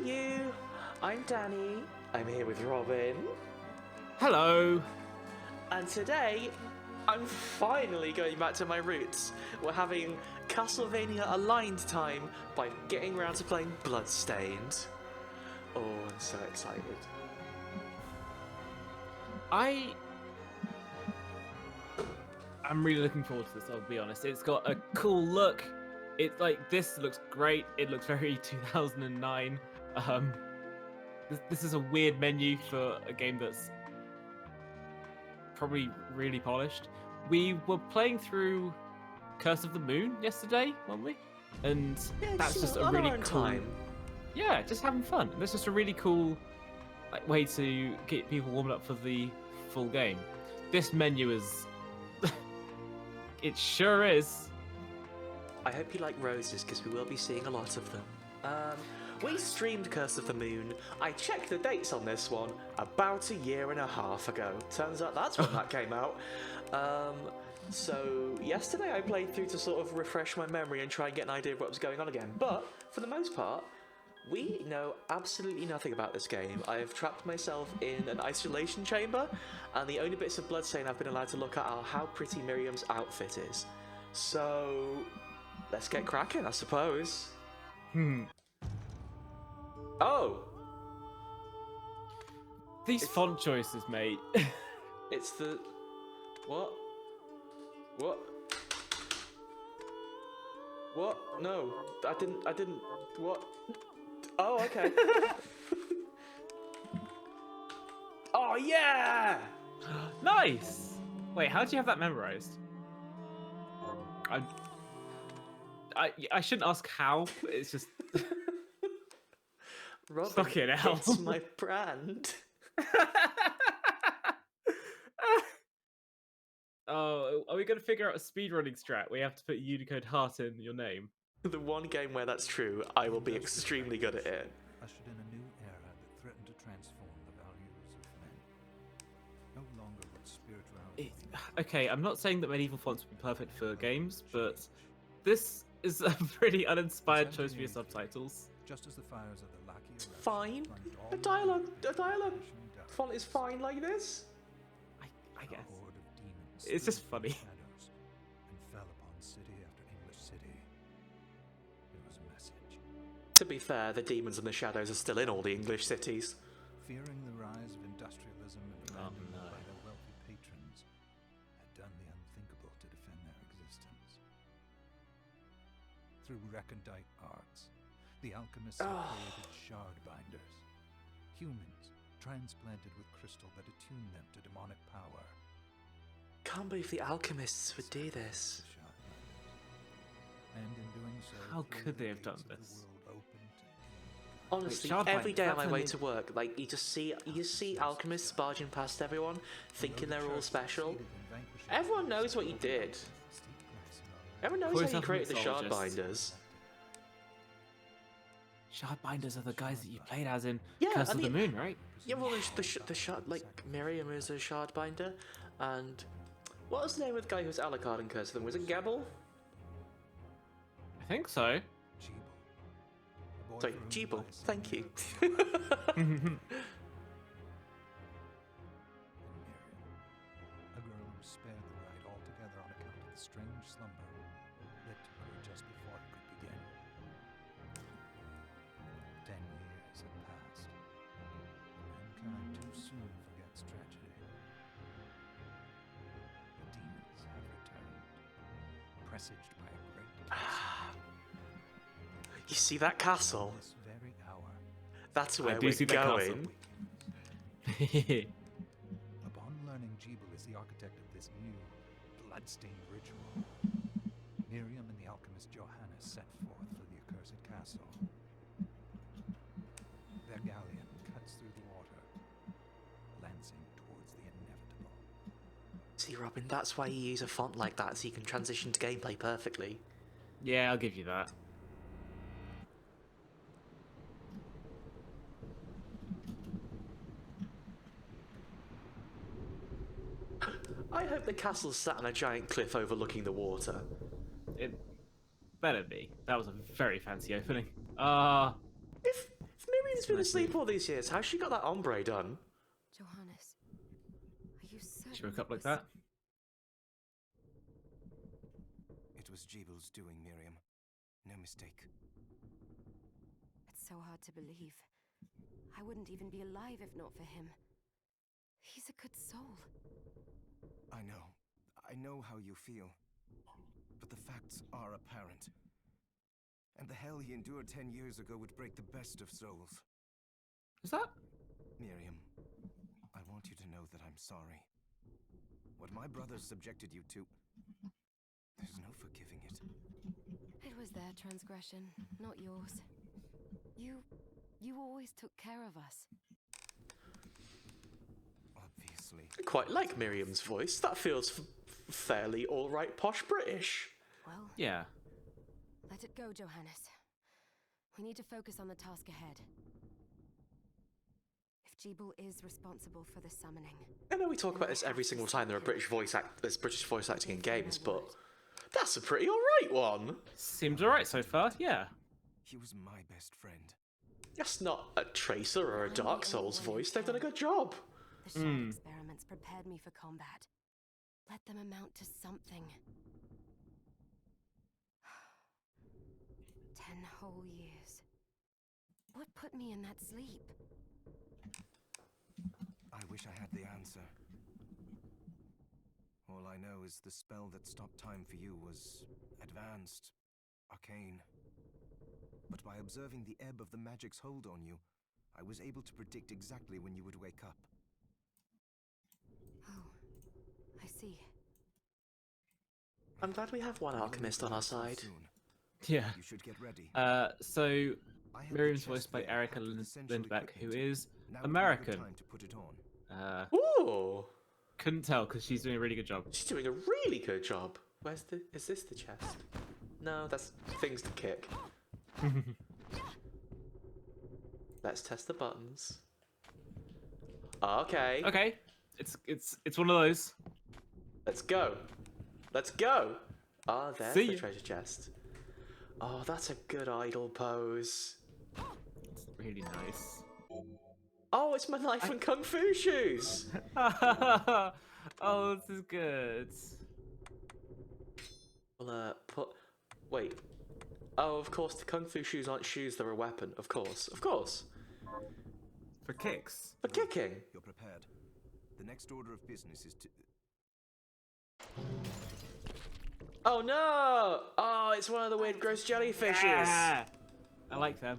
you? I'm Danny. I'm here with Robin. Hello. And today, I'm finally going back to my roots. We're having Castlevania Aligned time by getting around to playing Bloodstained. Oh, I'm so excited. I'm really looking forward to this, I'll be honest. It's got a cool look. This looks great. It looks very 2009. This is a weird menu for a game that's probably really polished. We were playing through Curse of the Moon yesterday, weren't we? And that's just a really cool time. Yeah, just having fun. And that's just a really cool way to get people warmed up for the full game. This menu is it sure is. I hope you like roses, because we will be seeing a lot of them. We streamed Curse of the Moon. I checked the dates on this one about a year and a half ago. Turns out that's when that came out. So yesterday I played through to sort of refresh my memory and try and get an idea of what was going on again. But for the most part, we know absolutely nothing about this game. I have trapped myself in an isolation chamber, and the only bits of Bloodstained I've been allowed to look at are how pretty Miriam's outfit is. So let's get cracking, I suppose. Oh! These font choices, mate. It's the... What? What? What? No, I didn't... What? Oh, okay. Oh, yeah! Nice! Wait, how do you have that memorized? I shouldn't ask how, it's just... Robin, fucking hell. it's my brand. Oh, are we going to figure out a speedrunning strat where you have to put Unicode heart in your name? The one game where that's true, I will be extremely good at it. Ushered in a new era that threatened to transform the values of men. No longer would spirituality... Okay, I'm not saying that medieval fonts would be perfect for games, but this is a pretty uninspired choice for your subtitles. Just as the fires of the Laki It's fine. A dialogue font is fine like this. I guess. It's just funny. And fell upon city after English city. It was a message. To be fair, the demons and the shadows are still in all the English cities. Fearing the rise of industrialism and abandoned no. by their wealthy patrons, had done the unthinkable to defend their existence. Through recondite arts, the alchemists had created shard binders, humans transplanted with crystal that attuned them to demonic power. Can't believe the alchemists would do this. And in doing so, How could they have done this? Honestly, Shard every day on my way definitely- to work, like you see alchemists barging past everyone, thinking they're all special. Everyone knows what you did. Everyone knows Poison how you created the shard mixologists. binders. Shardbinders are the guys that you played as in Yeah, Curse I of the mean- Moon, right? Yeah, well, the shard, like Miriam is a shard binder, and what was the name of the guy who was Alucard in Curse of the Moon? Was it Gebel? I think so. Sorry, Jebel. Thank you. A girl who spared the ride altogether on account of the strange slumber that took her just before it could begin. 10 years have passed. Mankind too soon forgets tragedy. The demons have returned, presaged by a great You see that castle? this very hour. That's I where do we're see that castle. going. Upon learning Jebel is the architect of this new, bloodstained ritual, Miriam and the alchemist Johannes set forth for the accursed castle. Their galleon cuts through the water, lancing towards the inevitable. See, Robin, that's why you use a font like that, so you can transition to gameplay perfectly. Yeah, I'll give you that. I hope the castle's sat on a giant cliff overlooking the water. It better be. That was a very fancy opening. If Miriam's been asleep all these years. How's she got that ombre done? Johannes, are you certain? She woke up it like was- that. It was Jeebel's doing, Miriam. No mistake. It's so hard to believe. I wouldn't even be alive if not for him. He's a good soul. I know. I know how you feel. But the facts are apparent. And the hell he endured 10 years ago would break the best of souls. Is that? Miriam, I want you to know that I'm sorry. What my brothers subjected you to, there's no forgiving it. It was their transgression, not yours. You always took care of us. Obviously. I quite like Miriam's voice. That feels fairly alright posh British. Well, Yeah. let it go, Johannes. We need to focus on the task ahead. If Jeebel is responsible for the summoning, I know we talk about this every single time there are there's British voice acting in games, but that's a pretty alright one. Seems alright so far, yeah. He was my best friend. That's not a Tracer or a Dark Souls voice. They've done a good job. the shard experiments prepared me for combat. Let them amount to something. 10 whole years. What put me in that sleep? I wish I had the answer. All I know is the spell that stopped time for you was advanced, arcane. But by observing the ebb of the magic's hold on you, I was able to predict exactly when you would wake up. Oh, I see. I'm glad we have one alchemist on our side. Soon. Yeah. You should get ready. So I have Miriam's the voiced by chest there Erica packed with essential Lindbeck, who equipment. is Now would be a good American. time to put it on. Ooh, Couldn't tell because she's doing a really good job. she's doing a really good job. Is this the chest? No, that's things to kick. Let's test the buttons. Okay. Okay, it's one of those. Let's go. Let's go. Ah, there's See the ya. treasure chest. Oh, that's a good idle pose. It's really nice. Oh, it's my knife and kung fu shoes. Oh, this is good. Well, wait. Oh, of course, the kung fu shoes aren't shoes; they're a weapon. Of course, of course. For kicks. For kicking. You're prepared. The next order of business is to... Oh no! Oh, it's one of the weird gross jellyfishes. Yeah! I like them.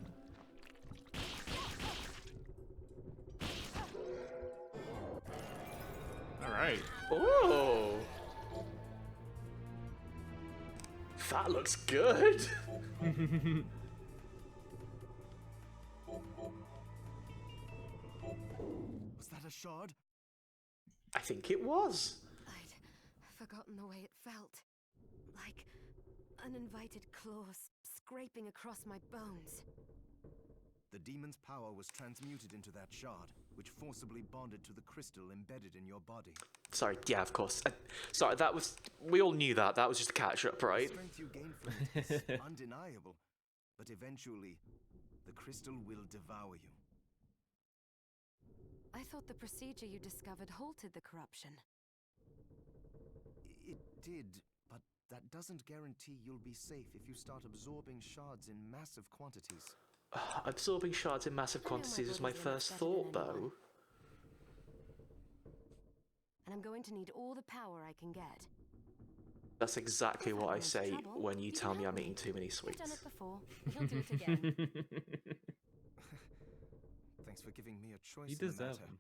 Alright. Ooh. That looks good. Was that a shard? I think it was. I'd forgotten the way it felt. Like uninvited claws scraping across my bones. The demon's power was transmuted into that shard, which forcibly bonded to the crystal embedded in your body. Sorry, yeah, of course. Sorry, that was... We all knew that. That was just a catch-up, The right? strength you gain from it is undeniable, but eventually, the crystal will devour you. I thought the procedure you discovered halted the corruption. It did, but that doesn't guarantee you'll be safe if you start absorbing shards in massive quantities. Absorbing shards in massive I know my quantities was my body's in first better than thought, anyone. though. And I'm going to need all the power I can get. That's exactly If what I anyone's say trouble, when you can tell me help I'm eating too many You've sweets. done it before. You'll do it again. Thanks for giving me a choice You in the deserve matter. them.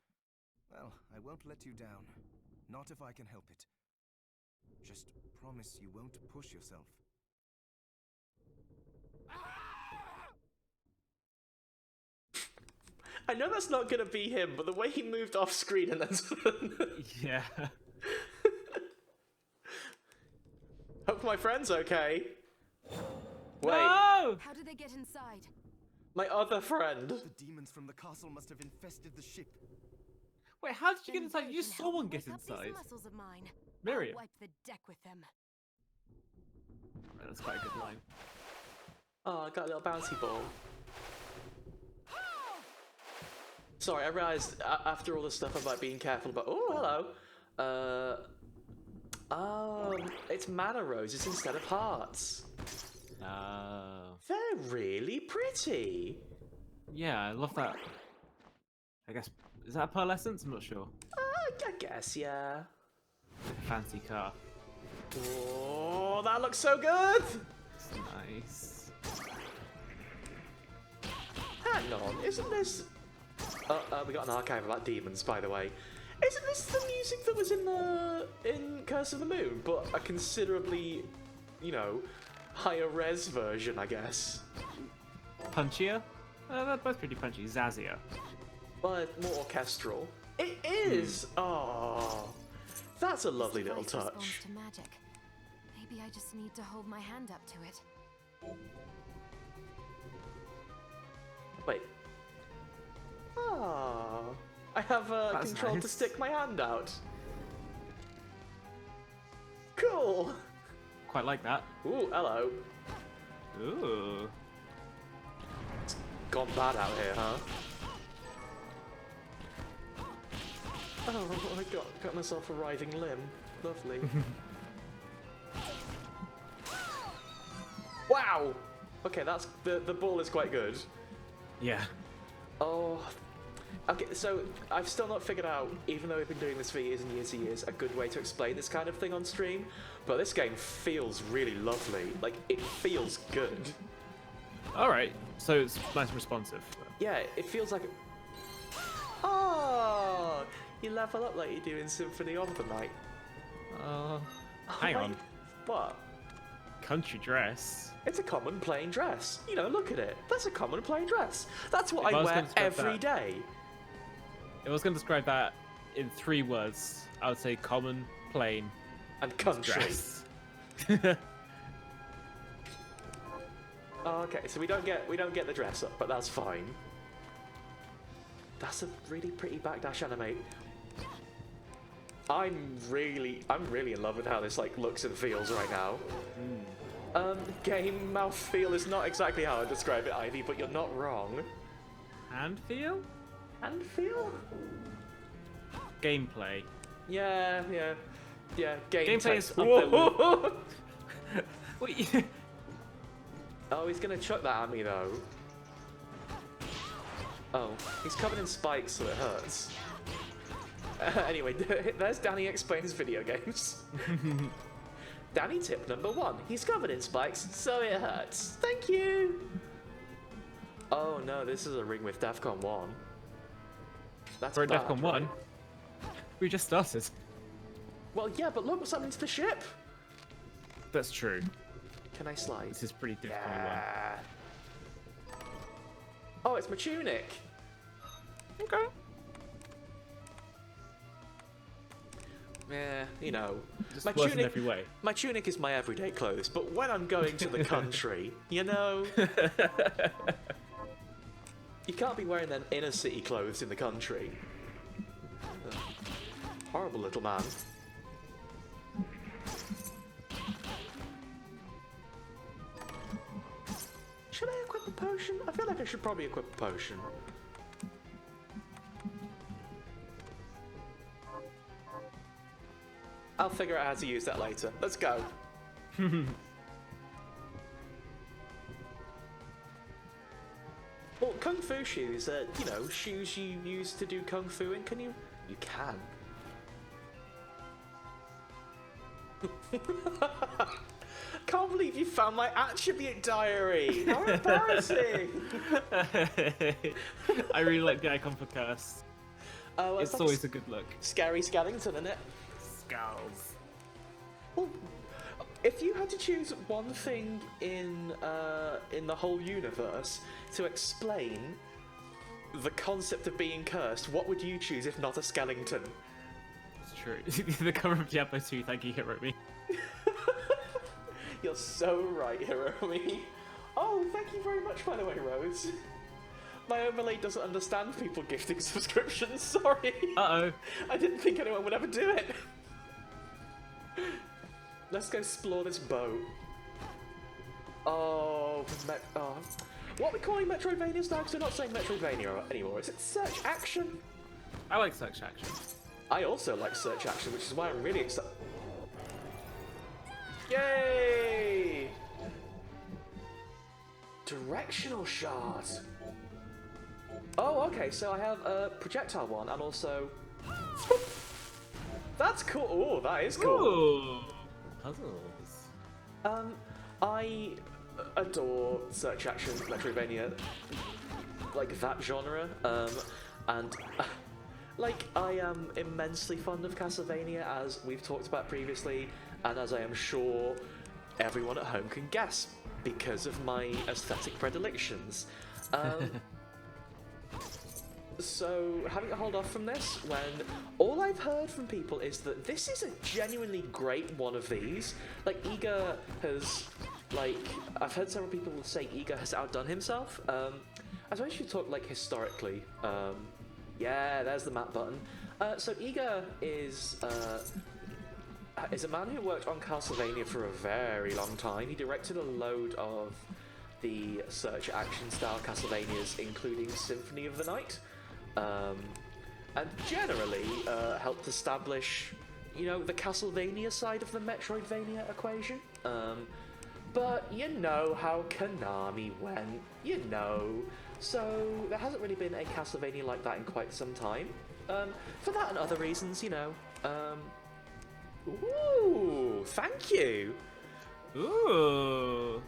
Well, I won't let you down. Not if I can help it. Just promise you won't push yourself. I know that's not gonna be him, but the way he moved off screen and then Yeah. Hope my friend's okay. Wait, No! How did they get inside? my other friend. The demons from the castle must have infested the ship. Wait, how did you get Then inside? they You can saw help one me get wake up inside. These muscles of mine. Miriam. I'll wipe the deck with them. Right, that's quite a good line. Oh, I got a little bouncy ball. sorry, I realized after all this stuff about being careful about. Oh, hello. It's mana roses instead of hearts. They're really pretty. Yeah, I love that. I guess, is that a pearl essence? I'm not sure. I guess, yeah. Fancy car. Oh, that looks so good! It's nice. Hang on, isn't this... we got an archive about demons, by the way. Isn't this the music that was in Curse of the Moon, but a considerably, you know, higher res version, I guess? Punchier? They're both pretty punchy. Zazzier. But more orchestral. It is! Oh, that's a lovely little This device touch. responds to magic. Maybe I just need to hold my hand up to it. Wait. Ah, I have That's control to nice. stick my hand out. Cool. Quite like that. Ooh, hello. Ooh. It's gone bad out here, huh? Oh, I got myself a writhing limb. Lovely. Wow. Okay, that's the ball is quite good. Yeah. Oh. Okay, so I've still not figured out, even though we've been doing this for years and years and years, a good way to explain this kind of thing on stream. But this game feels really lovely. Like, it feels good. Alright, so it's nice and responsive. Yeah, it feels like... Oh! You level up like you do in Symphony of the Night. Hang on. What? Country dress. It's a common plain dress. You know, look at it. That's a common plain dress. That's what If I I was wear gonna describe every that- day. If I was going to describe that in 3 words, I would say common, plain, And country. dress. Oh, okay, so we don't get the dress up, but that's fine. That's a really pretty backdash anime. I'm really in love with how this like looks and feels right now. Game mouthfeel is not exactly how I describe it, Ivy, but you're not wrong. Hand feel? And feel? Gameplay. Yeah. Game Gameplay text. is up there Whoa! Wait. Oh, he's gonna chuck that at me though. Oh, he's covered in spikes, so it hurts. Anyway, there's Danny Explains Video Games. Danny tip number 1. He's covered in spikes, so it hurts. Thank you! Oh no, this is a ring with DEFCON 1. That's We're at bad, DEFCON right? 1. We just started. Well, yeah, but look what's happening to the ship! That's true. Can I slide? This is pretty difficult one. Yeah. Oh, it's my tunic! Okay. Yeah, you know. Just worse in every way. My tunic is my everyday clothes, but when I'm going to the country, you know... You can't be wearing them inner city clothes in the country. Horrible little man. Should I equip a potion? I feel like I should probably equip a potion. I'll figure out how to use that later. Let's go. Well, kung fu shoes are, you know, shoes you use to do kung fu in. Can you? You can. Can't believe you found my attribute diary. How embarrassing! I really like the icon for curse. Oh, It's like always a good look. scary Skellington, isn't it? Skulls. Well, if you had to choose one thing in the whole universe to explain the concept of being cursed, what would you choose if not a Skellington? It's true. The cover of Diablo 2, thank you, Hiromi. You're so right, Hiromi. Oh, thank you very much, by the way, Rose. My overlay doesn't understand people gifting subscriptions, sorry. Uh-oh. I didn't think anyone would ever do it. Let's go explore this boat. Oh, What are we calling Metroidvanias now? Because we're not saying Metroidvania anymore. Is it search action? I like search action. I also like search action, which is why I'm really excited. Yay! Directional shards. Oh, okay, so I have a projectile one and also... That's cool. Oh, that is cool. Ooh, puzzles. I adore search action Metroidvania, like that genre, and like I am immensely fond of Castlevania, as we've talked about previously, and as I am sure everyone at home can guess because of my aesthetic predilections. So, having to hold off from this when all I've heard from people is that this is a genuinely great one of these. Like, Iga has, like, I've heard several people say Iga has outdone himself. I suppose you should talk, like, historically. Yeah, there's the map button. So, Iga is a man who worked on Castlevania for a very long time. He directed a load of the search action style Castlevanias, including Symphony of the Night. And generally helped establish, you know, the Castlevania side of the Metroidvania equation. But you know how Konami went, you know. So there hasn't really been a Castlevania like that in quite some time. For that and other reasons, you know. Ooh, thank you. Ooh.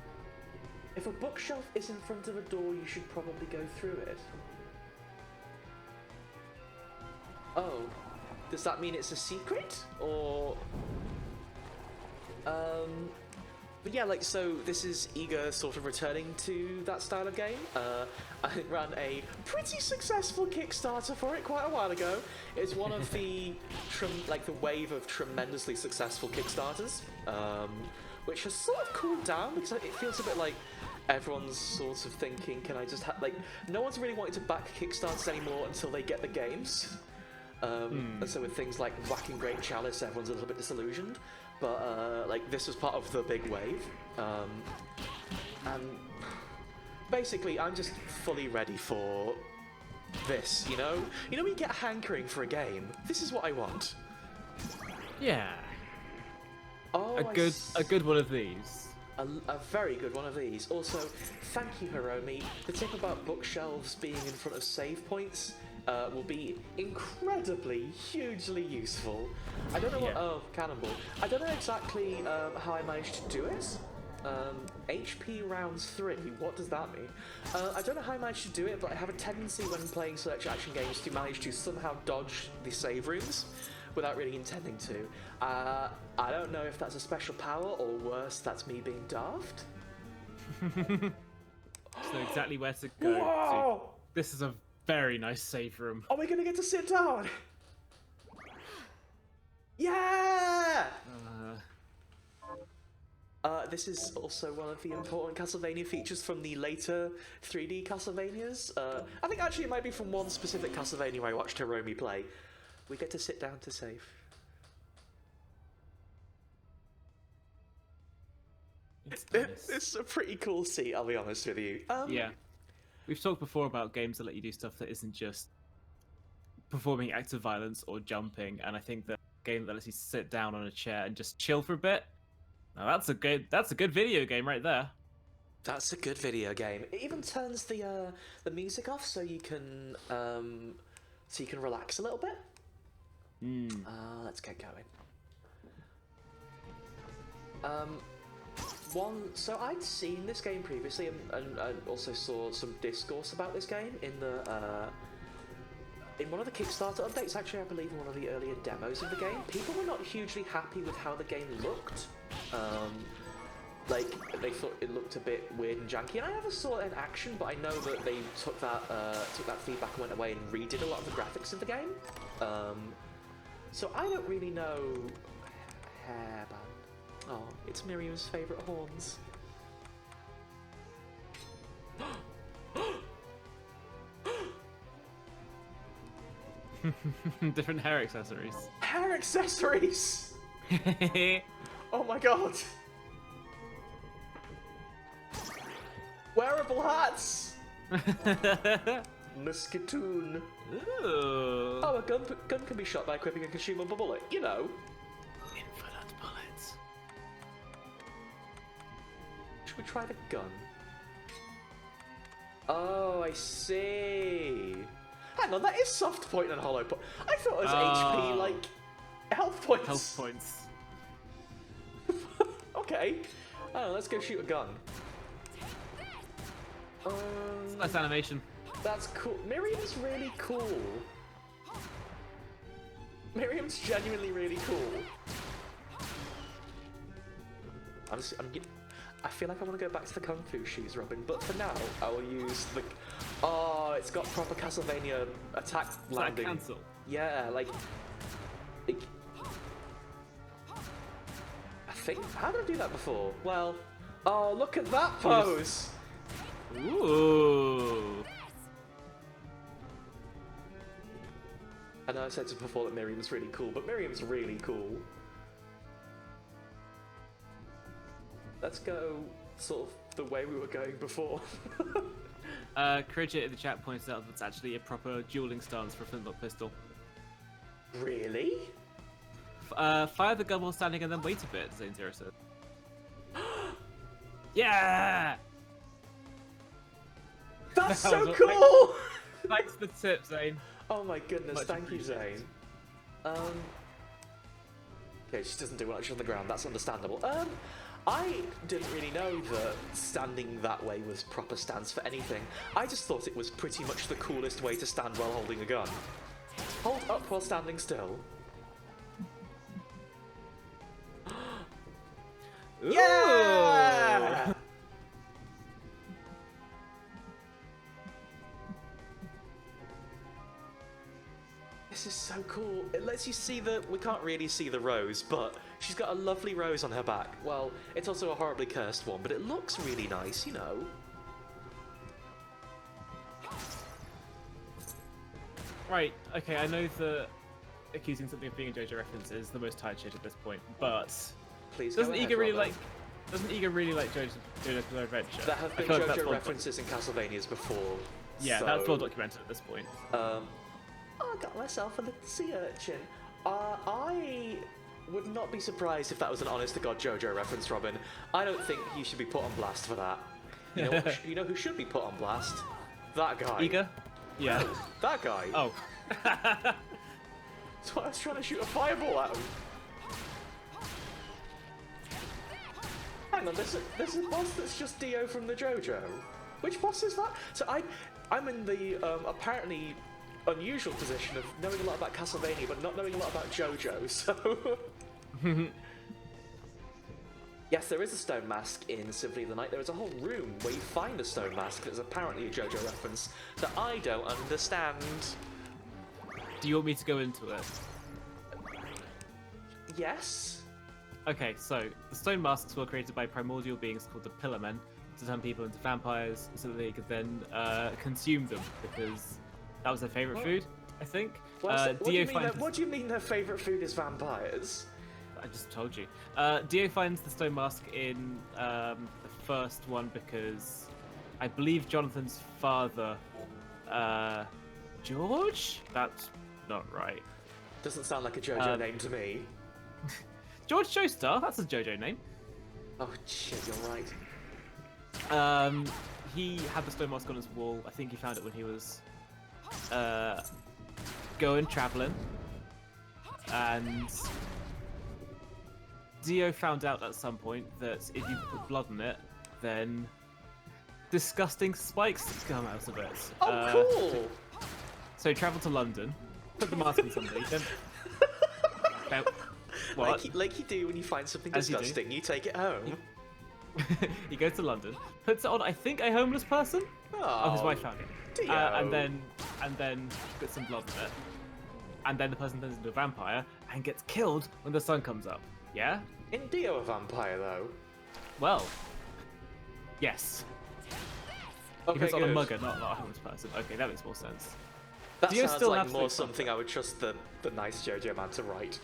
If a bookshelf is in front of a door, you should probably go through it. Oh, does that mean it's a secret? Or... But yeah, like, so this is Iga sort of returning to that style of game. I ran a pretty successful Kickstarter for it quite a while ago. It's one of the, the wave of tremendously successful Kickstarters, which has sort of cooled down because it feels a bit like everyone's sort of thinking, can I just like, no one's really wanting to back Kickstarters anymore until they get the games. And so with things like Whacking Great Chalice, everyone's a little bit disillusioned. But like this was part of the big wave, and basically I'm just fully ready for this. You know when you get a hankering for a game. This is what I want. Yeah. Oh, a good one of these. A very good one of these. Also, thank you, Hiromi. The tip about bookshelves being in front of save points will be incredibly, hugely useful. I don't know what... Oh, Cannonball. I don't know exactly how I managed to do it. HP rounds 3, what does that mean? I don't know how I managed to do it, but I have a tendency when playing search action games to manage to somehow dodge the save rooms without really intending to. I don't know if that's a special power, or worse, that's me being daft. So exactly where to go. Whoa! This is a very nice save room. Are we gonna get to sit down? Yeah! This is also one of the important Castlevania features from the later 3D Castlevanias. I think actually it might be from one specific Castlevania where I watched Hiromi play. We get to sit down to save. It's nice. It's a pretty cool seat, I'll be honest with you. Yeah. We've talked before about games that let you do stuff that isn't just performing acts of violence or jumping, and I think that a game that lets you sit down on a chair and just chill for a bit, now that's a good video game right there. That's a good video game. It even turns the music off so you can relax a little bit. Let's get going. So I'd seen this game previously, and also saw some discourse about this game in one of the Kickstarter updates. Actually, I believe in one of the earlier demos of the game, people were not hugely happy with how the game looked. Like they thought it looked a bit weird and janky, and I never saw it in action. But I know that they took that feedback and went away and redid a lot of the graphics of the game. So I don't really know. Hairband. Oh, it's Miriam's favourite horns. Different hair accessories. Hair accessories! Oh my god! Wearable purple hats! Musketoon. Ooh. Oh, a gun can be shot by equipping a consumable bullet, you know. Infinite bullets. Should we try the gun? Oh, I see. Hang on, that is soft point and hollow point. I thought it was HP, like, health points. Health points. Okay. Oh, let's go shoot a gun. Nice animation. That's cool. Miriam's really cool. Miriam's genuinely really cool. I feel like I want to go back to the Kung Fu shoes, Robin, but for now, I will use the... Oh, it's got proper Castlevania attack landing. Cancel. Yeah, like... I think... How did I do that before? Well... Oh, look at that pose! Ooh. I know I said before that Miriam's really cool, but Miriam's really cool. Let's go sort of the way we were going before. Cricket in the chat points out that's actually a proper dueling stance for a flintlock pistol. Really? Fire the gun while standing and then wait a bit, Zane Zero said. Yeah! That's That so was cool! Thanks for the tip, Zane. Oh my goodness, Much thank you, Zane. appreciated. Okay, she doesn't do much on the ground, that's understandable. I didn't really know that standing that way was proper stance for anything. I just thought it was pretty much the coolest way to stand while holding a gun. Hold up while standing still. Yeah! This is so cool. It lets you see the... We can't really see the rose, but she's got a lovely rose on her back. Well, it's also a horribly cursed one, but it looks really nice, you know. Right, okay, I know that accusing something of being a JoJo reference is the most tight shit at this point, but... Please Doesn't go ahead, Iga really Robin. like... Doesn't Iga really like JoJo's Adventure? There have I been feel like that's JoJo well references in Castlevanias before. Yeah, so, that's well documented at this point. Oh, I got myself a little sea urchin. I would not be surprised if that was an honest-to-God JoJo reference, Robin. I don't think you should be put on blast for that. You know, you know who should be put on blast? That guy. Iga? Yeah. No, that guy. Oh. That's why I was trying to shoot a fireball at him. Hang on, there's a boss that's just Dio from the JoJo. Which boss is that? So I'm in the apparently unusual position of knowing a lot about Castlevania but not knowing a lot about JoJo, so... Yes, there is a stone mask in Symphony of the Night. There is a whole room where you find a stone mask that's apparently a JoJo reference that I don't understand. Do you want me to go into it? Yes? Okay, so the stone masks were created by primordial beings called the Pillarmen to turn people into vampires so that they could then consume them because that was their favourite food, I think. What do you mean their favourite food is vampires? I just told you. Dio finds the stone mask in the first one because I believe Jonathan's father, George? That's not right. Doesn't sound like a JoJo name to me. George Joestar, that's a JoJo name. Oh shit, you're right. He had the stone mask on his wall. I think he found it when he was going traveling, and Dio found out at some point that if you put blood on it, then disgusting spikes come out of it. Oh, cool! So he travelled to London, put the mask on somebody, then... What? Like you do when you find something As you do. disgusting, you take it home. He goes to London, puts it on, I think, a homeless person? Oh, his wife found it. Dio. And then puts some blood in it. And then the person turns into a vampire and gets killed when the sun comes up. Yeah? Isn't Dio a vampire, though? Well, yes. Okay, He puts on a good. mugger, not a homeless person. Okay, that makes more sense. That Dio sounds still like absolute more fun. something I would trust the nice JoJo man to write.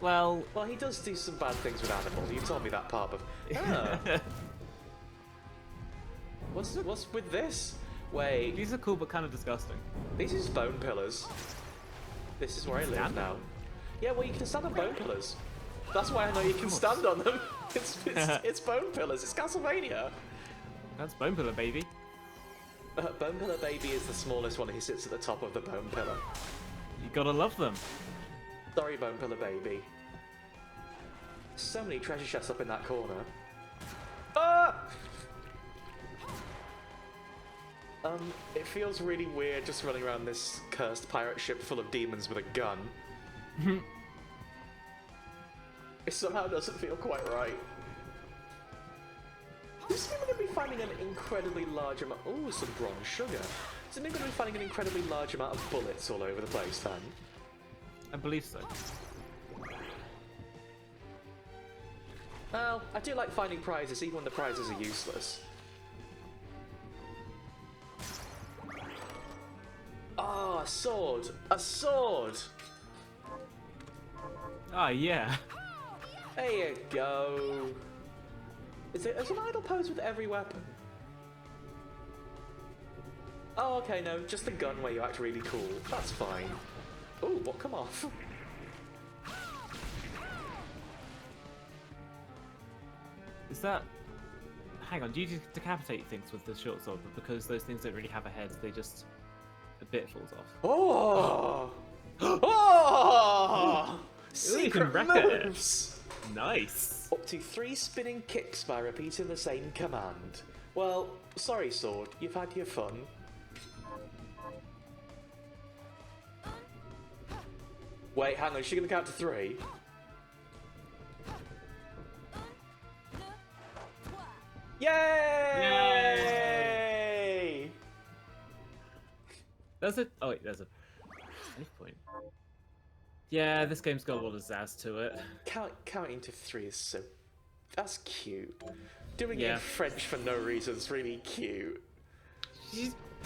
Well, Well, he does do some bad things with animals. You told me that part, but... Ah. What's with this? Wait, These are cool but kind of disgusting. these are just bone pillars. This is where I live stand now. on them. Yeah, well, you can stand on bone pillars. That's why I know you can stand on them. It's bone pillars. It's Castlevania. That's Bone Pillar, baby. Bone pillar baby is the smallest one. He sits at the top of the bone pillar. You gotta love them. Sorry, bone pillar baby. So many treasure chests up in that corner. Ah! It feels really weird just running around this cursed pirate ship full of demons with a gun. It somehow doesn't feel quite right. This mean we're going to be finding an incredibly large amount. Oh, some bronze sugar. Does it mean we're going to be finding an incredibly large amount of bullets all over the place then? I believe so. Well, I do like finding prizes, even when the prizes are useless. Ah, a sword! A sword! Ah, yeah. There you go. Is an idle pose with every weapon? Oh, okay, no, just the gun where you act really cool. That's fine. Ooh, what come off? Is that... Hang on, do you decapitate things with the short sword? But because those things don't really have a head, they just... a bit falls off. Oh! Oh! Ooh, you Secret can wreck it. moves! Nice! Up to 3 spinning kicks by repeating the same command. Well, sorry, sword, you've had your fun. Wait, hang on, is she gonna count to 3? Yay! There's a... Oh wait, there's a... save point. Yeah, this game's got a lot of zazz to it. Counting to 3 is so... That's cute. Doing it Yeah. in French for no reason is really cute.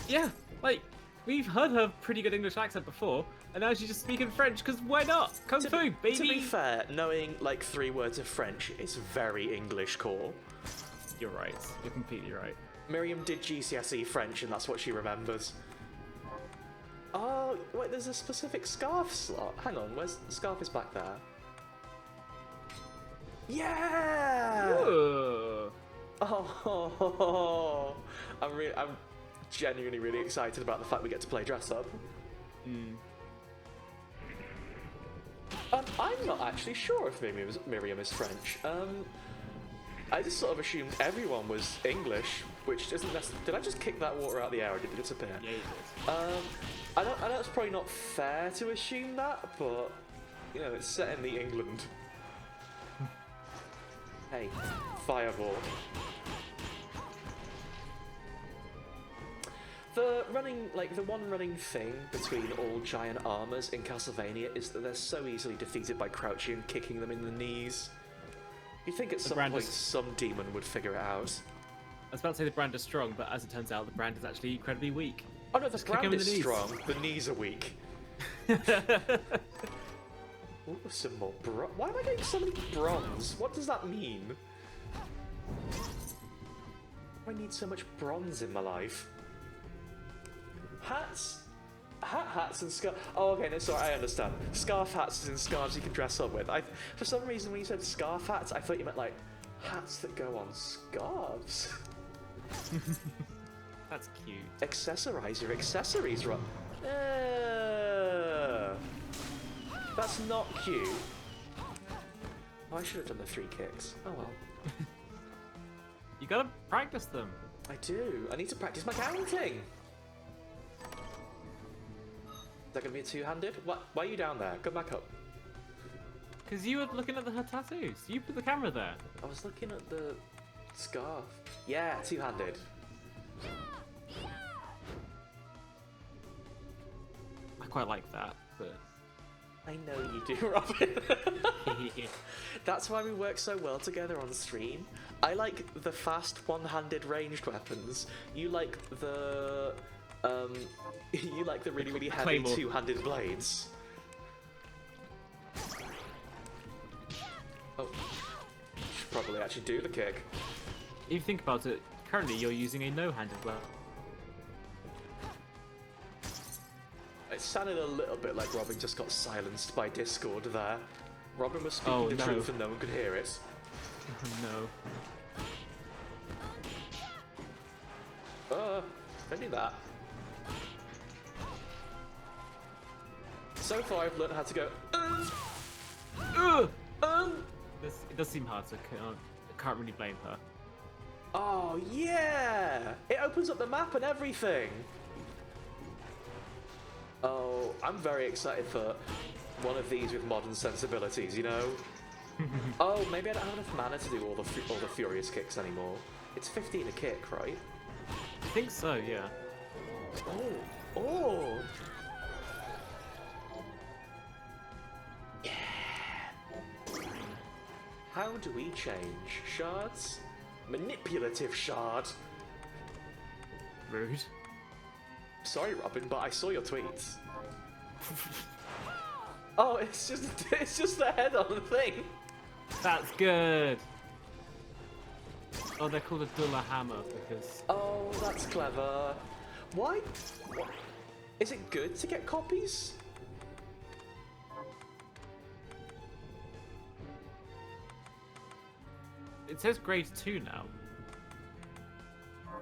Yeah, like, we've heard her pretty good English accent before, and now she's just speaking French, because why not? Kung Fu, baby! To be fair, knowing like 3 words of French is very English core. You're right. You're completely right. Miriam did GCSE French and that's what she remembers. Oh, wait, there's a specific scarf slot. Hang on, where's the scarf is back there? Yeah! Ooh. Oh, I'm genuinely really excited about the fact we get to play dress up. I'm not actually sure if Miriam is French. I just sort of assumed everyone was English, which isn't necessarily... Did I just kick that water out the air or did it disappear? Yeah, you I know it's probably not fair to assume that, but, you know, it's set in the England. Hey, fireball. The one running thing between all giant armors in Castlevania is that they're so easily defeated by crouching and kicking them in the knees. You'd think at some brand point is- some demon would figure it out. I was about to say the brand is strong, but as it turns out, the brand is actually incredibly weak. Oh no, the Just kick him brand in is the knees. strong, the knees are weak. Ooh, some more why am I getting so many bronze? What does that mean? I need so much bronze in my life. Hats? Hats and scarf. Oh, okay, no, sorry, I understand. Scarf hats is in scarves you can dress up with. For some reason, when you said scarf hats, I thought you meant like hats that go on scarves. That's cute. Accessorize your accessories, right? That's not cute. Oh, I should have done the 3 kicks. Oh well. You gotta practice them. I do. I need to practice my counting. Is that gonna be a 2-handed? Why are you down there? Come back up. Because you were looking at her tattoos. You put the camera there. I was looking at the scarf. Yeah, 2-handed. I quite like that, but... I know you do, Robin. That's why we work so well together on stream. I like the fast one-handed ranged weapons. You like the you like the really, really heavy Claymore. 2-handed blades. Oh, should probably actually do the kick. If you think about it, Currently, you're using a no-handed weapon. It sounded a little bit like Robin just got silenced by Discord there. Robin was speaking Oh, the no. truth and no one could hear it. No. Don't do that. So far, I've learned how to go. It does seem hard, so I can't really blame her. Oh yeah! It opens up the map and everything. Oh, I'm very excited for one of these with modern sensibilities. You know. Oh, maybe I don't have enough mana to do all the furious kicks anymore. It's 15 a kick, right? I think so, yeah. Oh! Yeah! How do we change? Shards? Manipulative shard! Rude. Sorry, Robin, but I saw your tweets. Oh, it's just the head on the thing! That's good! Oh, they're called a Dulla Hammer because... Oh, that's clever. Why? Is it good to get copies? It says grade 2 now.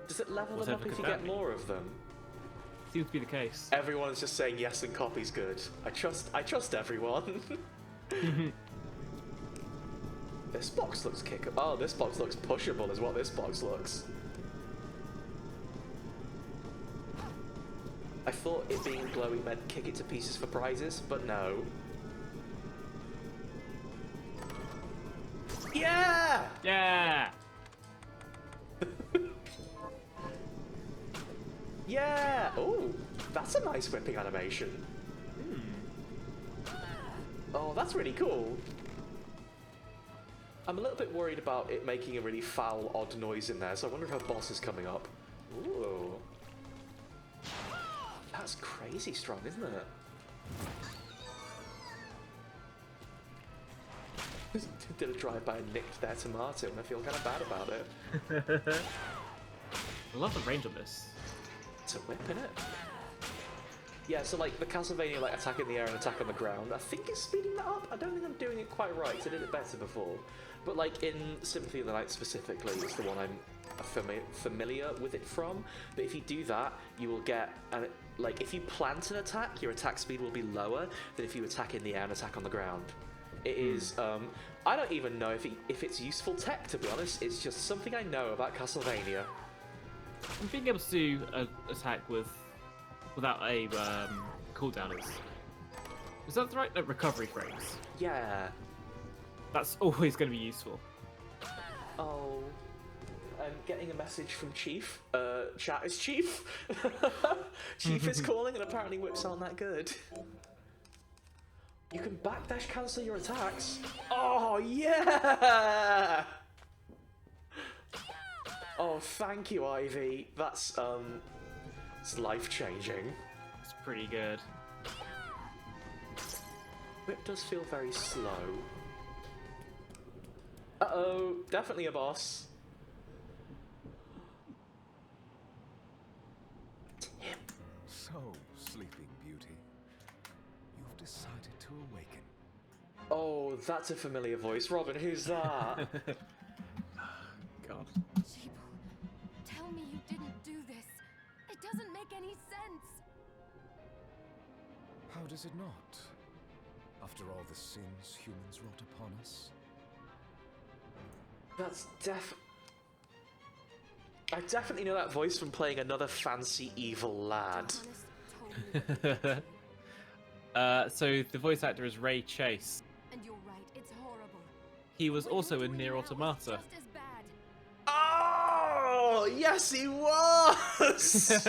Does it level them Whatever up if could you that get mean? more of them? Seems to be the case. Everyone's just saying yes and copy's good. I trust everyone. This box looks oh, this box looks pushable is what this box looks. I thought it being glowy meant kick it to pieces for prizes, but no. Yeah! Yeah! Yeah! Oh, that's a nice whipping animation. Oh, that's really cool. I'm a little bit worried about it making a really foul, odd noise in there, so I wonder if her boss is coming up. Ooh. That's crazy strong, isn't it? Did a drive-by and nicked their tomato, and I feel kind of bad about it. I love the range on this. It's a whip, innit? Yeah, so like the Castlevania like attack in the air and attack on the ground, I think it's speeding that up. I don't think I'm doing it quite right, 'cause I did it better before. But like in Symphony of the Night specifically, it's the one I'm familiar with it from. But if you do that, you will get, like if you plant an attack, your attack speed will be lower than if you attack in the air and attack on the ground. It is, I don't even know if it's useful tech, to be honest. It's just something I know about Castlevania. And being able to do an attack without a cooldown is that the right recovery frames? Yeah. That's always going to be useful. Oh, I'm getting a message from Chief. Chat is Chief. Chief is calling, and apparently whips aren't that good. You can backdash cancel your attacks. Oh yeah! Oh, thank you, Ivy. That's it's life changing. It's pretty good. Whip does feel very slow. Uh-oh, definitely a boss. Tim. So, Sleeping Beauty, you've decided to awaken. Oh, that's a familiar voice. Robin, who's that? God. Jeeble, tell me you didn't do this. It doesn't make any sense. How does it not? After all the sins humans wrought upon us? That's I definitely know that voice from playing another fancy evil lad. Johannes told me. So the voice actor is Ray Chase. And you're right, it's horrible. He was What also you're in doing Nier now is Automata. just as bad. Oh, yes he was!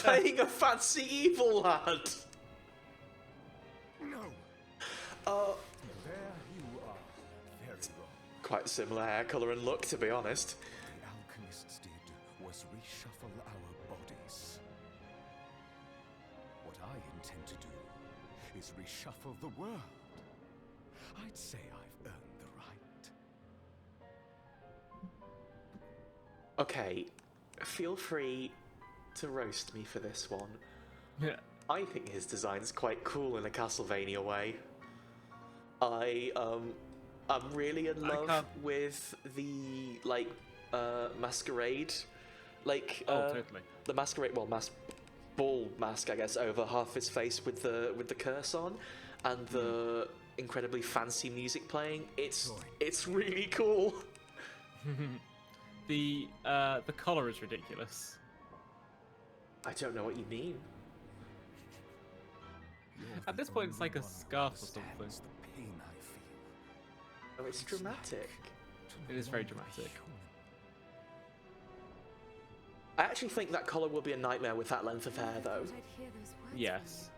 Playing a fancy evil lad. No! Oh, There you are. Very wrong. quite similar hair colour and look, to be honest. The alchemists did was reshuffle our bodies. What I intend to do is reshuffle the world. I'd say I've earned the right. Okay, feel free to roast me for this one. Yeah. I think his design's quite cool in a Castlevania way. I'm really in love with the masquerade, Totally. the masquerade. Well, ball mask, I guess, over half his face with the curse on, and the incredibly fancy music playing. It's really cool. The collar is ridiculous. I don't know what you mean. At this point, it's like a scarf or something. The pain I feel. Oh, it's dramatic. It is very dramatic. I actually think that collar will be a nightmare with that length of hair, though. I'd hear those words Yes.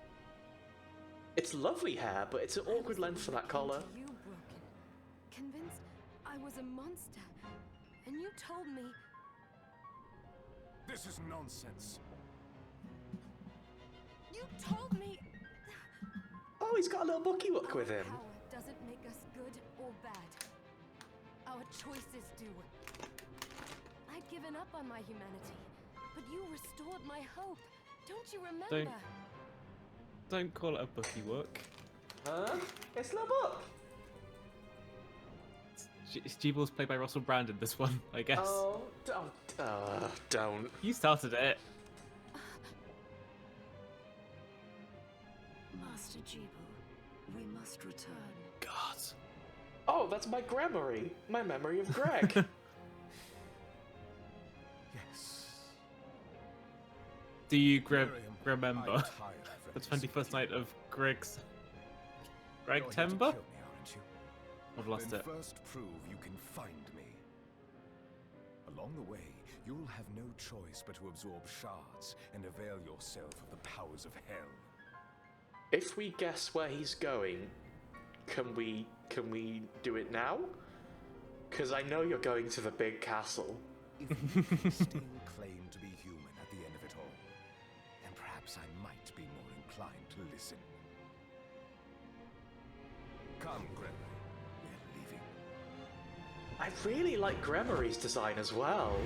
It's lovely hair, but it's an awkward length for that collar. You broken, convinced I was a monster, and you told me. This is nonsense. You told me. Oh, he's got a little bookie look with him. Power doesn't make us good or bad. Our choices do. I'd given up on my humanity, but you restored my hope. Don't you remember? Don't call it a bookie work. Huh? It's a little book. Jeeble's played by Russell Brand in this one, I guess. Oh, don't. You started it. Master Jeeble, we must return. God. Oh, that's my grammary. My memory of Greg. Yes. Do you Miriam, remember I'm tired of the this. 21st night of Greg's... You're here to Tember? kill me, aren't you? I've lost Then it. first prove you can find me. Along the way, you'll have no choice but to absorb shards and avail yourself of the powers of hell. If we guess where he's going, can we do it now? Because I know you're going to the big castle. If you can still claim to be human at the end of it all, then perhaps I might be more inclined to listen. Come, Gregory. We're leaving. I really like Gremory's design as well.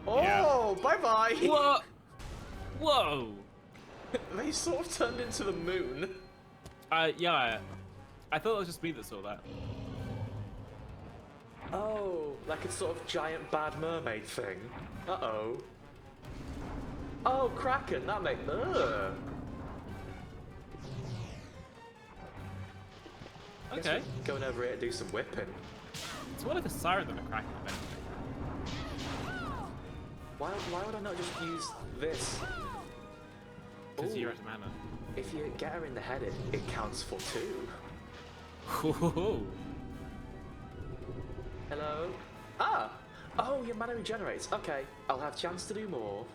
Oh, Yeah. bye-bye! What? Whoa! They sort of turned into the moon. Yeah. I thought it was just me that saw that. Oh, like a sort of giant bad mermaid thing. Uh-oh. Oh, Kraken, that makes... Ugh. Guess Okay. we're going over here to do some whipping. It's more like a siren than a kraken, I think. Why would I not just use this? Because Ooh, you're out of mana. if you get her in the head, it counts for 2. Whoa. Hello? Ah! Oh, your mana regenerates. Okay, I'll have chance to do more.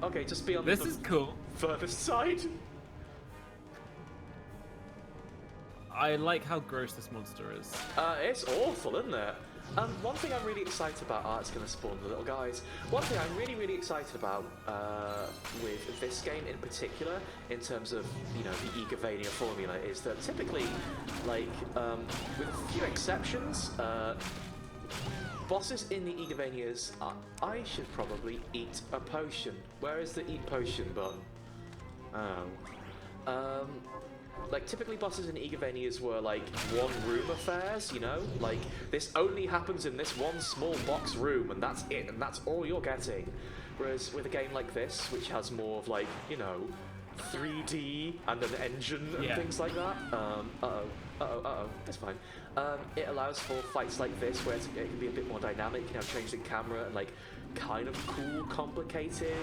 Okay, just be on This the is cool. furthest side. I like how gross this monster is. It's awful, isn't it? One thing I'm really excited about, it's going to spawn the little guys. One thing I'm really, really excited about with this game in particular, in terms of, you know, the Igavania formula, is that typically, like, with a few exceptions, bosses in the Igavanias, I should probably eat a potion. Where is the eat potion button? Oh. Like, typically bosses in Igavanias were, like, one-room affairs, you know? Like, this only happens in this one small box room, and that's it, and that's all you're getting. Whereas with a game like this, which has more of, like, you know, 3D and an engine and things like that, that's fine. It allows for fights like this, where it can be a bit more dynamic, you know, changing camera, and, like, kind of cool, complicated,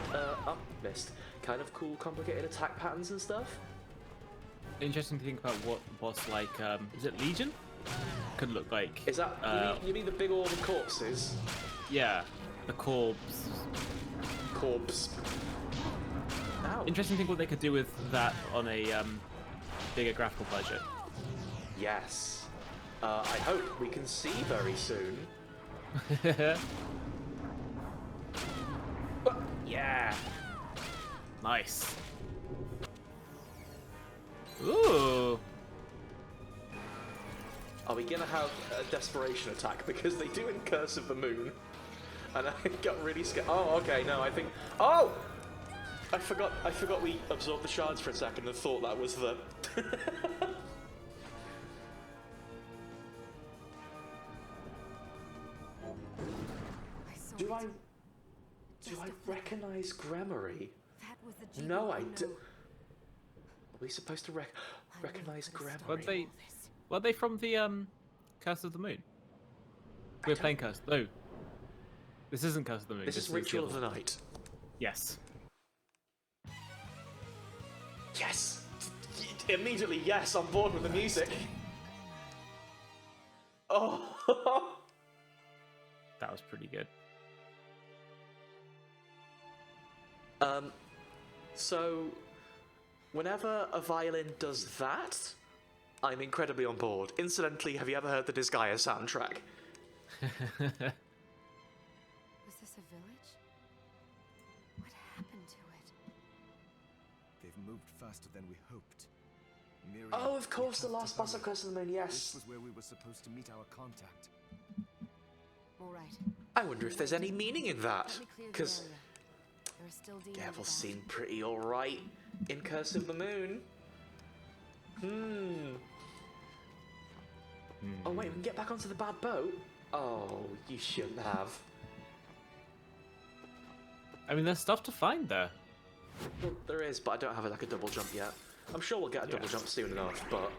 kind of cool, complicated attack patterns and stuff. Interesting to think about what a boss like, is it Legion? Could look like. Is that, you mean the big orb of corpses? Yeah, the corpse. Corpse. Ow. Interesting to think what they could do with that on a bigger graphical budget. Yes. I hope we can see very soon. Yeah. Nice. Ooh. Are we gonna have a desperation attack? Because they do in Curse of the Moon. And I got really scared. Oh, okay, no, I think... Oh! I forgot we absorbed the shards for a second and thought that was the... Do I recognize Gremory? That was the No, I know. do. Are we supposed to recognize Weren't Gremory? they from the Curse of the Moon? We're playing Curse. No. This isn't Curse of the Moon. This is the Ritual of other the one. Night. Yes. Yes! Immediately, yes, I'm bored with the music. Oh! That was pretty good. So, whenever a violin does that, I'm incredibly on board. Incidentally, have you ever heard the Disgaea soundtrack? Was this a village? What happened to it? They've moved faster than we hoped. Miriam, Oh, of course, the we have last to boss of hurry. Curse of the Moon, This yes. was where we were supposed to meet our contact. All right. I wonder if there's any meaning in that. Let me clear the Because area. There are still demons Devil about. seemed pretty alright in Curse of the Moon. Oh wait, we can get back onto the bad boat? Oh, you shouldn't have. I mean, there's stuff to find there. Well, there is, but I don't have like a double jump yet. I'm sure we'll get a double jump soon enough, but...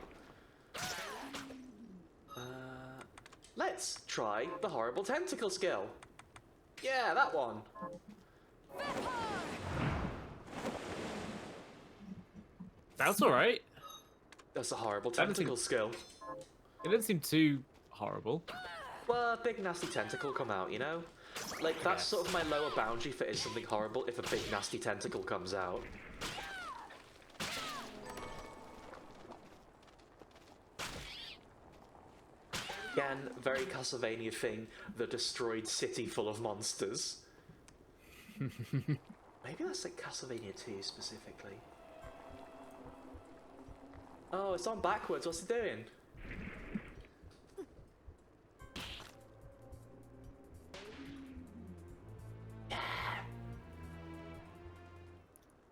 let's try the horrible tentacle skill. Yeah, that one. That's alright. That's a horrible That doesn't tentacle skill. It didn't seem too horrible. Well, a big nasty tentacle come out, you know? Like, that's sort of my lower boundary for is something horrible if a big nasty tentacle comes out. Again, very Castlevania thing, the destroyed city full of monsters. Maybe that's like Castlevania 2 specifically. Oh, it's on backwards, what's it doing?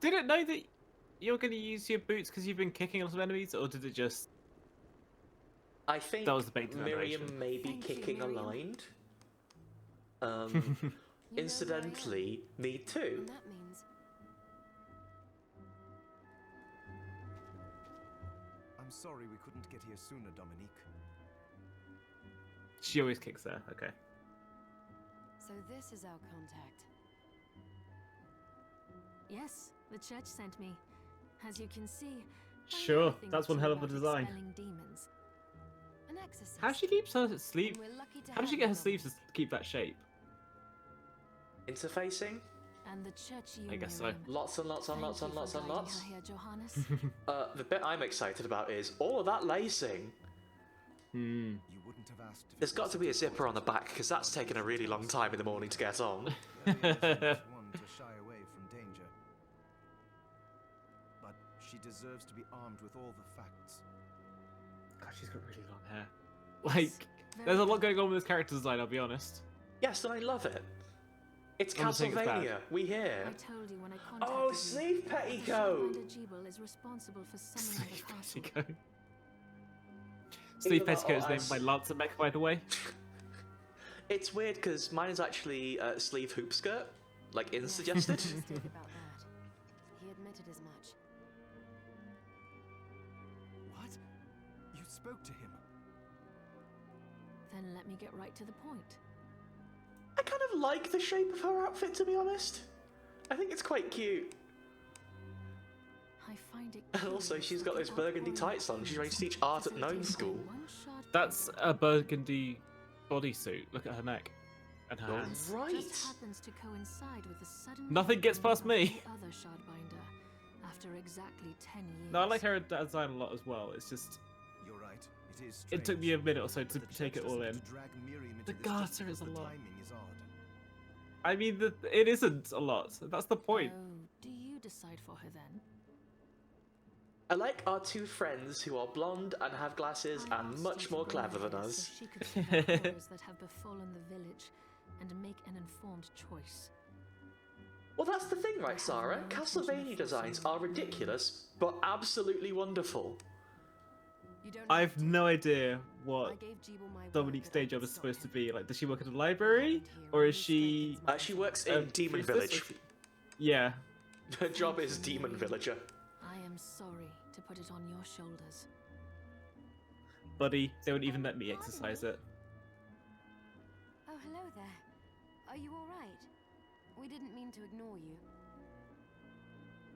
Did it know that you're going to use your boots because you've been kicking a lot of enemies, or did it just... I think That was the bait Miriam narration. may be Thank you, kicking Miriam. aligned. You know who I am. Incidentally, me too. And that means I'm sorry we couldn't get here sooner, Dominique. She always kicks there, okay. so. This is our contact. Yes, the church sent me. As you can see, I'm Sure, everything that's that one you hell of a about design. expelling demons. An exorcist. How she keeps her sleeve? And we're lucky to How does she have get her you sleeves to along. keep that shape? Interfacing? And the church you I guess so. Miriam. Lots and lots and Thank lots you and for lots and guiding lots. her here, Johannes. The bit I'm excited about is all of that lacing. Hmm. You wouldn't have asked if There's it got was to be a such zipper on the back, because that's taken a really long time in the morning to get on. Miriam is not one to shy away from danger. But she deserves to be armed with all the facts. God, she's got really long hair. Like, there's a lot going on with this character design, I'll be honest. Yes, and I love it. It's I'm not saying it's bad. Castlevania, we here. I told you when I contacted Oh, you. sleeve that petticoat! Commander Jebel is responsible for summoning Sleeve the castle. petticoat. Sleeve Even though petticoat is named as- by Lancer Mech, by the way. It's weird because mine is actually sleeve hoop skirt, like in suggested. Mistake about that. He admitted as much. What? You spoke to him? Then let me get right to the point. I kind of like the shape of her outfit, to be honest. I think it's quite cute. I find it. And also, curious she's that got the those burgundy outpouring tights on. She's of ready to teach art at gnome facilitated school. by one shard That's binder a burgundy bodysuit. Look at her neck and her You're hands. right. just happens to coincide with the sudden Nothing gets revealing past me. of the other shard binder after exactly 10 years. No, I like her design a lot as well. It's just, You're right. It is it took strange. me a minute or so to But the take church it all doesn't in. drag Miriam into The this just garter because is a the lot. timing is odd. I mean, it isn't a lot. That's the point. Oh, do you decide for her then? I like our two friends who are blonde and have glasses I and asked much her to more bring clever her than here us. So she could see the horrors that have befallen the village and make an informed choice. Well, that's the thing, right, have Sarah? no intention of Castlevania designs forcing are you. ridiculous, but absolutely wonderful. You don't I have have to. no idea I what gave Jeeble my word Dominique's that I day job would is stop supposed to him. be. Like, does she work at a library, Happened here or is only she? strengthens my She resolve. works in Demon priestess, or Village. she- Yeah. Her job Thank is you, Demon Miriam. Villager. I am sorry to put it on your shoulders. Buddy, they won't even let me exercise it. Oh, hello there. Are you all right? We didn't mean to ignore you.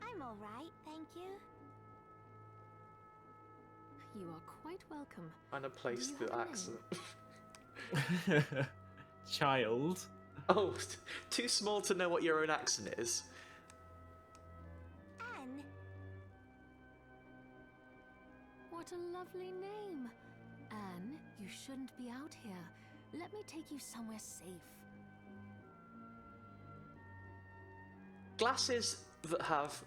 I'm all right, thank you. You are quite welcome. And a place Do you the have a accent. Child. Oh, too small to know what your own accent is. Anne, What a lovely name. Anne, you shouldn't be out here. Let me take you somewhere safe. Glasses that have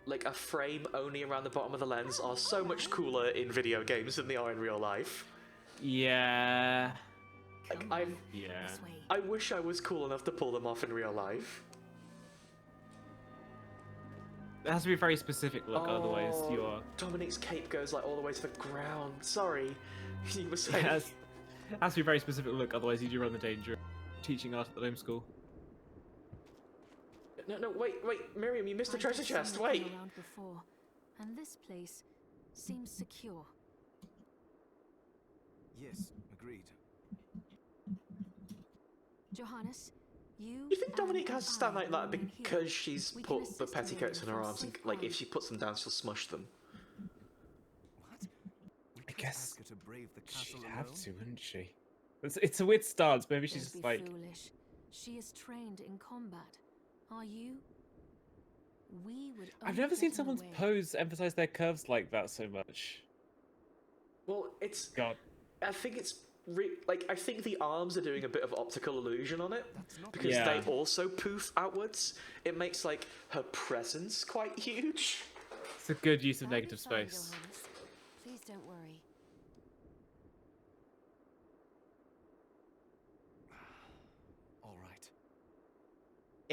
like a frame only around the bottom of the lens are so much cooler in video games than they are in real life. Yeah. Like, Come I on, Yeah. this way. I wish I was cool enough to pull them off in real life. It has to be a very specific look, otherwise you are. Dominique's cape goes like all the way to the ground. Sorry, you were It saying. has to be a very specific look, otherwise you do run the danger of teaching art at the home school. No, wait, Miriam, you missed the I've treasure just chest. seen it Wait. come around before, and this place seems secure. Yes, agreed. Johannes, you. You think Anne, Dominique and has to stand I like will that remain here. because she's We can put the assist petticoats in Miriam her from arms and safe like if ground. she puts them down she'll smush them? What? We could guess ask her to brave the She'd castle have alone? to, wouldn't she? It's a weird stance. Maybe Don't she's just be like. foolish. She is trained in combat. Are you? We would. I've only never get seen in the someone's way. pose emphasize their curves like that so much. Well, it's. God. I think it's like I think the arms are doing a bit of optical illusion on it That's not because Yeah. they also poof outwards. It makes like her presence quite huge. It's a good use of That'll be negative fine, space. Johannes. Please don't worry. All right.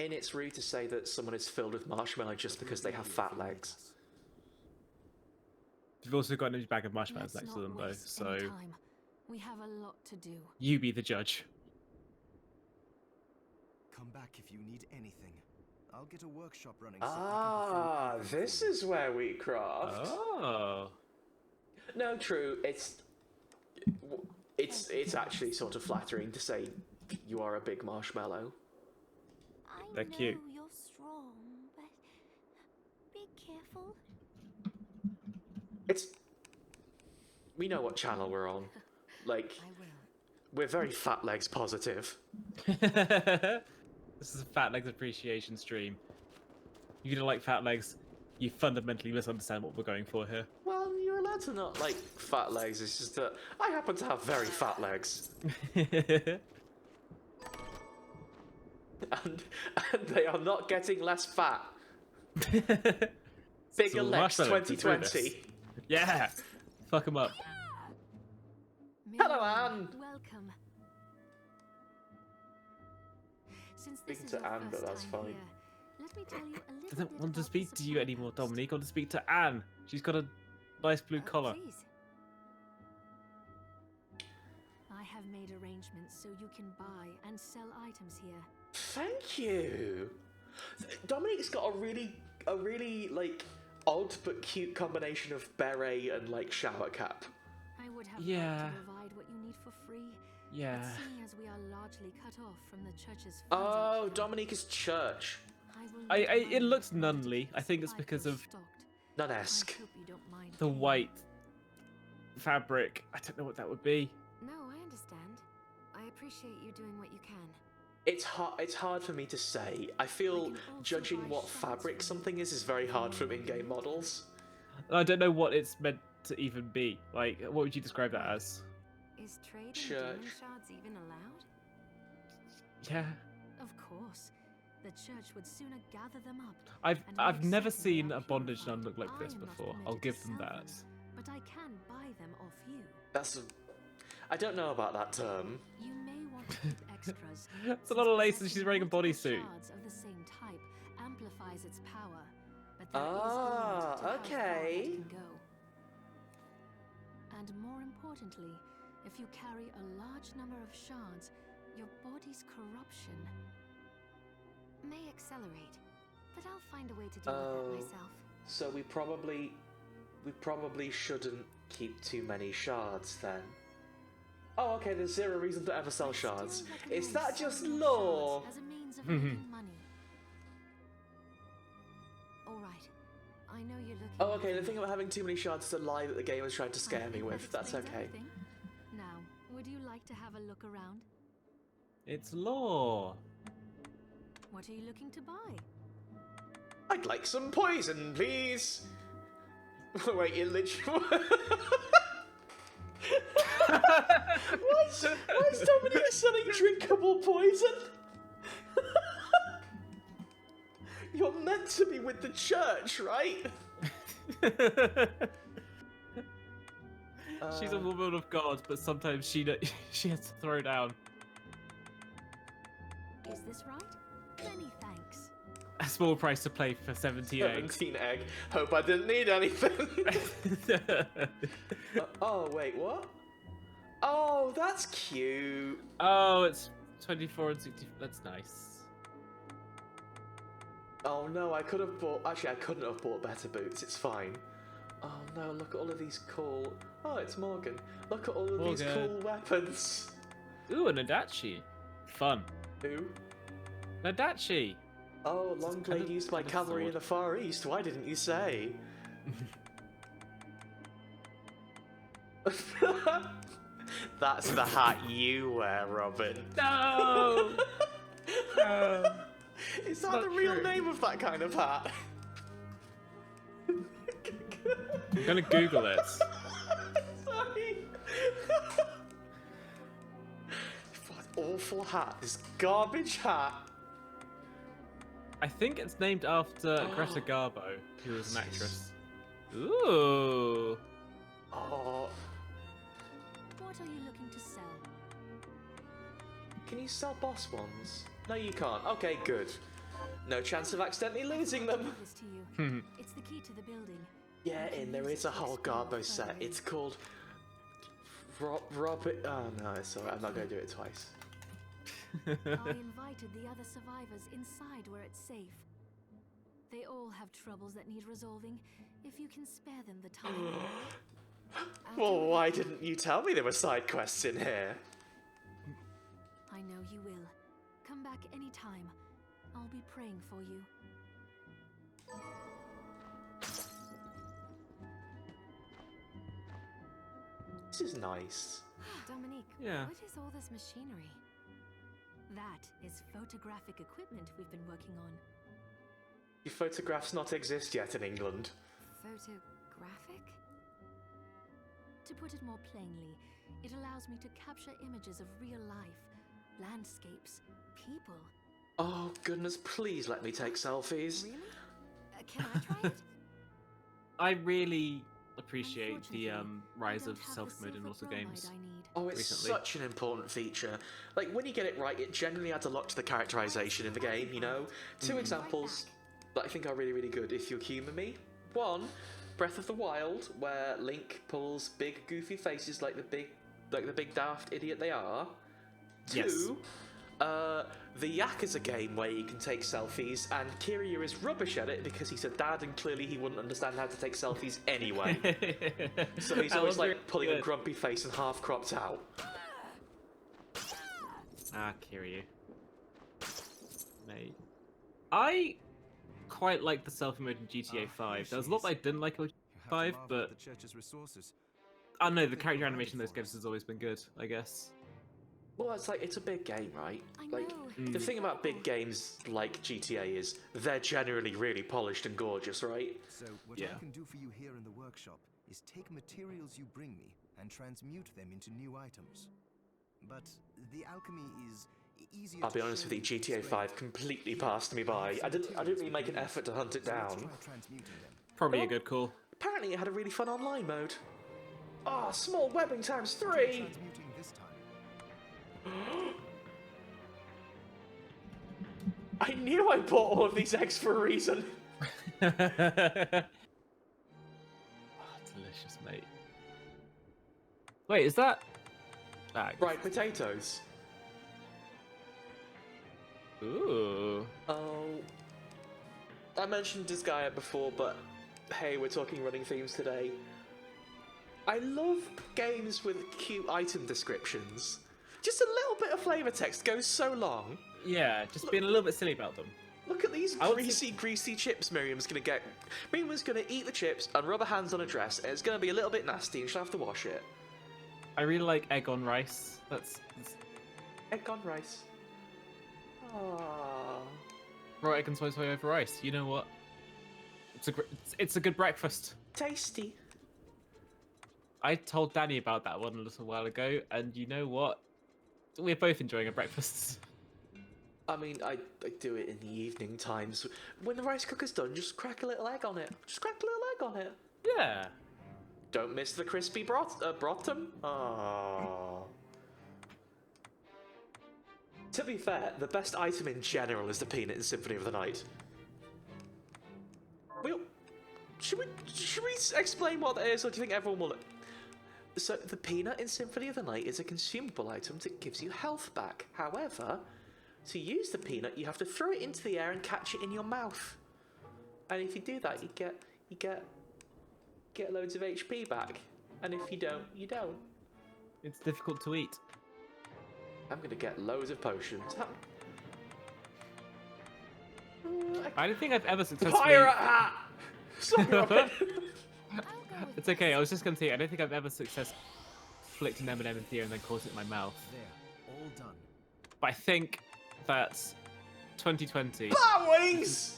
And it's rude to say that someone is filled with marshmallow just because they have Reveal fat if you need legs. us. You've also got an empty bag of marshmallows Let's next to not them, though, waste so any time. We have a lot to do. you be the judge. Come back if you need anything. I'll get a workshop running. so I can perform Ah, anything this for you. is where we craft. Oh. No, true. It's actually sort of flattering to say you are a big marshmallow. I They're know cute. you're strong, but be careful. It's. We know what channel we're on. Like, I will. we're very fat legs positive. This is a fat legs appreciation stream. You don't like fat legs, you fundamentally misunderstand what we're going for here. Well, you're allowed to not like fat legs. It's just that I happen to have very fat legs, and they are not getting less fat. Bigger So legs, marshmallow can throw 2020. Yeah! Fuck 'em up. Hello, Miriam, Anne. Welcome. Since this Speaking is to your Anne, but first that's time fine. here, let me tell you a little Doesn't bit want to about the speak to you supply anymore, post. Dominique. I want to speak to Anne. She's got a nice blue collar. Please. I have made arrangements so you can buy and sell items here. Thank you. Dominique's got a really like odd but cute combination of beret and like shower cap. I would have Yeah. liked to provide what you need for free, Yeah. but seeing as we are largely cut off from the church's funds Oh, outflow, Dominique is church. I will I- need it money looks in order to nunly. keep the I think it's supply because post of stocked. Nun-esque. I hope you don't mind The paying. white fabric. I don't know what that would be. No, I understand. I appreciate you doing what you can. It's hard for me to say. I feel can also judging buy what shards fabric from something is very hard from in-game models. I don't know what it's meant to even be. Like, what would you describe that as? Is trade in Church. demon shards even allowed? Yeah. Of course. the church would sooner gather them up. I've and never make certain seen they a are bondage purified. nun look like this I'm not before. permitted I'll to give them sell that. but I can buy them off you. That's. I don't know about that term. You may want to keep extras. It's a lot of lace and since she's wearing a possessing bodysuit. multiple shards of the same type amplifies its power, but there is a limit Ah, to how far okay. that can go. And more importantly, if you carry a large number of shards, your body's corruption May accelerate, but I'll find a way to deal Oh. with that myself. So we probably shouldn't keep too many shards then. Oh, okay. There's zero reason to ever sell I still shards. recommend Is that just selling lore? shards as a means of making money. All right, I know you're looking. Oh, okay. at The me. thing about having too many shards is a lie that the game was trying to I scare me think that with. That's explains okay. everything. Now, would you like to have a look around? It's lore. What are you looking to buy? I'd like some poison, please. Wait, you literally. why is Dominic selling drinkable poison? You're meant to be with the church, right? She's a woman of God, but sometimes she has to throw down. Is this right? Many thanks. A small price to play for 17 eggs. 17 egg. Hope I didn't need anything. Oh, wait, what? Oh, that's cute. Oh, it's 24 and 60. That's nice. Oh no, I could have bought. Actually, I couldn't have bought better boots. It's fine. Oh no, look at all of these cool. Oh, it's Morgan. Look at all of these Morgan. cool weapons. Ooh, an Adachi. Fun. Who? An Adachi. Oh, It's long kind blade of- used by kind of cavalry in sword. the Far East. Why didn't you say? That's the hat you wear, Robin. No! No. Is that not the real true. name of that kind of hat? I'm gonna Google it. Sorry. What awful hat. This garbage hat. I think it's named after Greta Garbo, who was an actress. Ooh. Oh, What are you looking to sell? can you sell boss ones? No, you can't. Okay, good. No chance of accidentally losing them. Give this to you. It's the key to the building. Yeah, You can and there use is it a to whole explore Garbo set. further. It's called Robert. Oh no, it's alright. I'm not going to do it twice. I invited the other survivors inside where it's safe. They all have troubles that need resolving. If you can spare them the time. I'll Well, do it. why didn't you tell me there were side quests in here? I know you will. Come back anytime. I'll be praying for you. This is nice. Dominique, Yeah. what is all this machinery? That is photographic equipment we've been working on. Do photographs not exist yet in England? Photographic? To put it more plainly, it allows me to capture images of real life, landscapes, people. Oh goodness, please let me take selfies. Really? Can I try it? I really appreciate the Unfortunately, rise I of don't have the self-mode in silver auto bromide games. I need. Oh, it's Recently. such an important feature. Like, when you get it right, it genuinely adds a lot to the characterization in the game, you know? Two examples that I think are really, really good, if you'll humour me. One, Breath of the Wild, where Link pulls big, goofy faces like the big daft idiot they are. Yes. Two, the Yakuza game where you can take selfies, and Kiryu is rubbish at it because he's a dad and clearly he wouldn't understand how to take selfies anyway. So he's That always was like really pulling a good. grumpy face and half cropped out. Ah, Kiryu. Mate. I quite like the self-mode in GTA 5. There was a lot that I didn't like about You have to 5, marvel at but the church's resources. I don't know, the They character provided animation in those for games us. has always been good, I guess. Well, it's like, it's a big game, right? I Like, know. the thing about big games like GTA is they're generally really polished and gorgeous, right? So what Yeah. I can do for you here in the workshop is take materials you bring me and transmute them into new items. But the alchemy is easier I'll to be honest with you, show GTA strength. 5 completely passed me by. I didn't really make an effort to hunt it So let's down. try transmuting them. Probably a good call. Apparently it had a really fun online mode. Ah, small webbing times Try 3! transmuting this time. I knew I bought all of these eggs for a reason. Oh, delicious, mate. Wait, is that... Fried potatoes. Ooh. Oh. I mentioned this guy before, but hey, we're talking running themes today. I love games with cute item descriptions. Just a little bit of flavor text goes so long. Yeah, just being a little bit silly about them. Look at these I would greasy chips Miriam's gonna get. Miriam's gonna eat the chips and rub her hands on a dress, and it's gonna be a little bit nasty, and she'll have to wash it. I really like egg on rice. That's Egg on rice. Aww. raw egg and soy over rice. You know what? It's a good breakfast. Tasty. I told Danny about that one a little while ago, and you know what? We're both enjoying a breakfast. I mean, I do it in the evening times. When the rice cooker's done, just crack a little egg on it. Just crack a little egg on it. Yeah. Don't miss the crispy bottom. Aww. To be fair, the best item in general is the peanut in Symphony of the Night. Should we explain what that is, or do you think everyone will? So the peanut in Symphony of the Night is a consumable item that gives you health back. However, to use the peanut, you have to throw it into the air and catch it in your mouth. And if you do that, you get loads of HP back. And if you don't, you don't. It's difficult to eat. I'm gonna get loads of potions. I don't think I've ever successfully... Pirate hat! Sorry, Robin. It's okay, I was just going to say, I don't think I've ever successfully flicked an M&M in the air and then caught it in my mouth. There, all done. But I think that's 2020. Bat wings!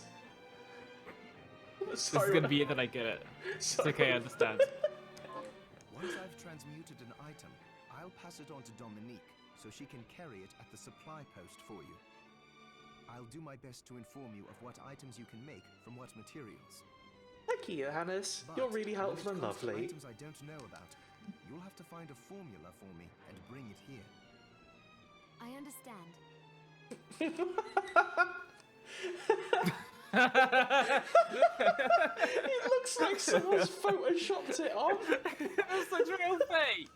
This is going to be it that I get it. It's okay, I understand. Once I've transmuted an item, I'll pass it on to Dominique so she can carry it at the supply post for you. I'll do my best to inform you of what items you can make from what materials. Thank you, Johannes. But You're really helpful and when it comes to lovely. items I don't know about, you'll have to find a formula for me and bring it here. I understand. It looks like someone's photoshopped it on. That's such real fake.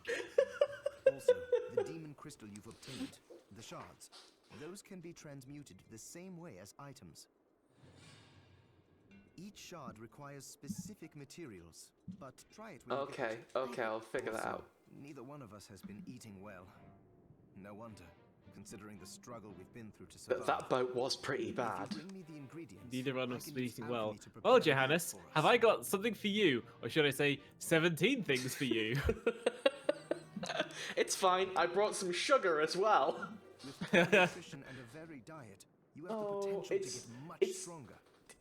Also, the demon crystal you've obtained, the shards, those can be transmuted the same way as items. Each shard requires specific materials, but try it when you get Okay, it. okay, I'll figure that Also, out. neither one of us has been eating well. No wonder, considering the struggle we've been through to survive. But that boat was pretty If bad. you bring me the ingredients, Neither one I of us can is use eating well. alchemy to prepare Well, a meal Johannes, for us. have I got something for you? Or should I say 17 things for you? It's fine, I brought some sugar as well. With proper nutrition and a varied diet, you have the potential to it's- get much it's- stronger.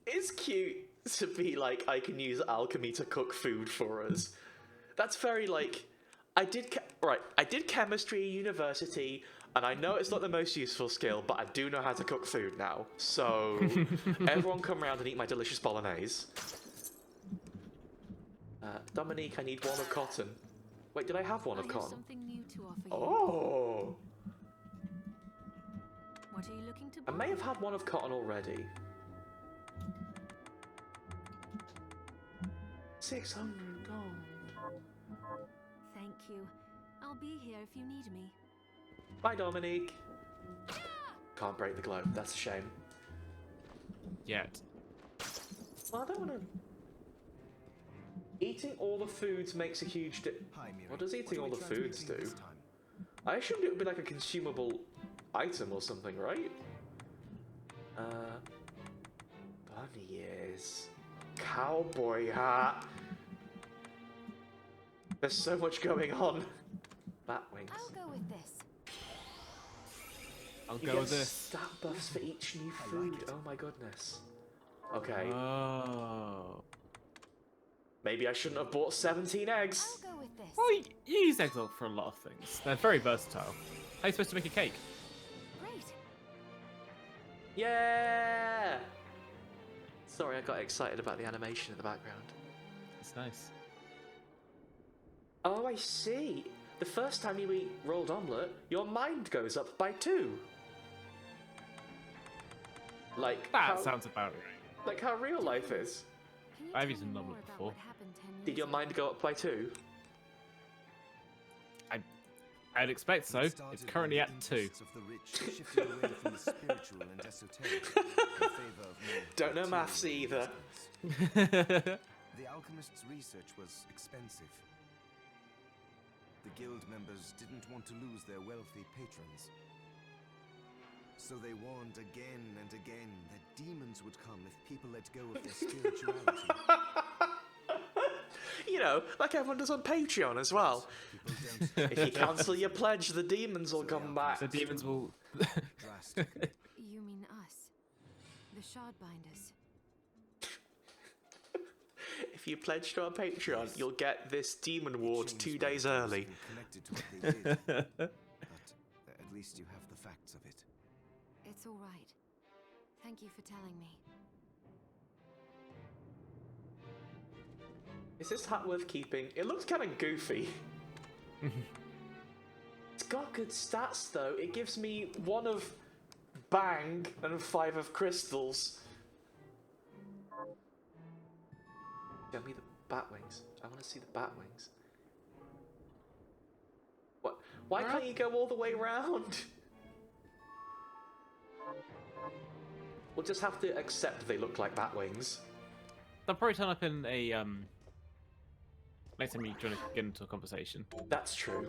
It's cute to be like, I can use alchemy to cook food for us. That's very like, I did chemistry at university, and I know it's not the most useful skill, but I do know how to cook food now. So, everyone come around and eat my delicious bolognese. Dominique, I need one of cotton. Wait, did I have one I of have cotton? something new to offer you. Oh! What are you looking to I buy? may have had one of cotton already. 600 gold. Thank you. I'll be here if you need me. Bye, Dominique. Can't break the globe. That's a shame. Yet. Well, I don't want to. Eating all the foods makes a huge Hi, Miri. What does eating are all we the foods transmuting do? this time? I assumed it would be like a consumable item or something, right? Bunny ears. Cowboy hat. There's so much going on. Bat wings. I'll go with this. I'll You go get with this. stat buffs for each new food. Oh my goodness. Okay. Oh. Maybe I shouldn't have bought 17 eggs. I'll go with this. Well, you use eggs for a lot of things. They're very versatile. How are you supposed to make a cake? Great. Yeah! Sorry, I got excited about the animation in the background. It's nice. Oh, I see. The first time you eat rolled omelette, your mind goes up by 2. Like That how, sounds about right. like how real life is. Can you I've tell eaten me an more omelette about before. what happened 10 years Did your ago? mind go up by 2? I'd expect so. It It's started currently when at the 2. interests of the rich shifted away from the spiritual and esoteric in favor of more Don't know material maths either. amusements. The alchemist's research was expensive. The guild members didn't want to lose their wealthy patrons. So they warned again and again that demons would come if people let go of their spirituality. You know, like everyone does on Patreon as well. People don't If you cancel your pledge, the demons will come back. The demons will. drastically. You mean us? The Shardbinders. If you pledge to our Patreon, you'll get this demon ward Changed 2 by days those early. who connected to what they did. But at least you have the facts of it. It's all right. Thank you for telling me. Is this hat worth keeping? It looks kind of goofy. It's got good stats though. It gives me 1 of bang and 5 of crystals. Show me the bat wings. I want to see the bat wings. What? Why can't you go all the way around? We'll just have to accept they look like bat wings. They'll probably turn up in a next time you try to get into a conversation. That's true.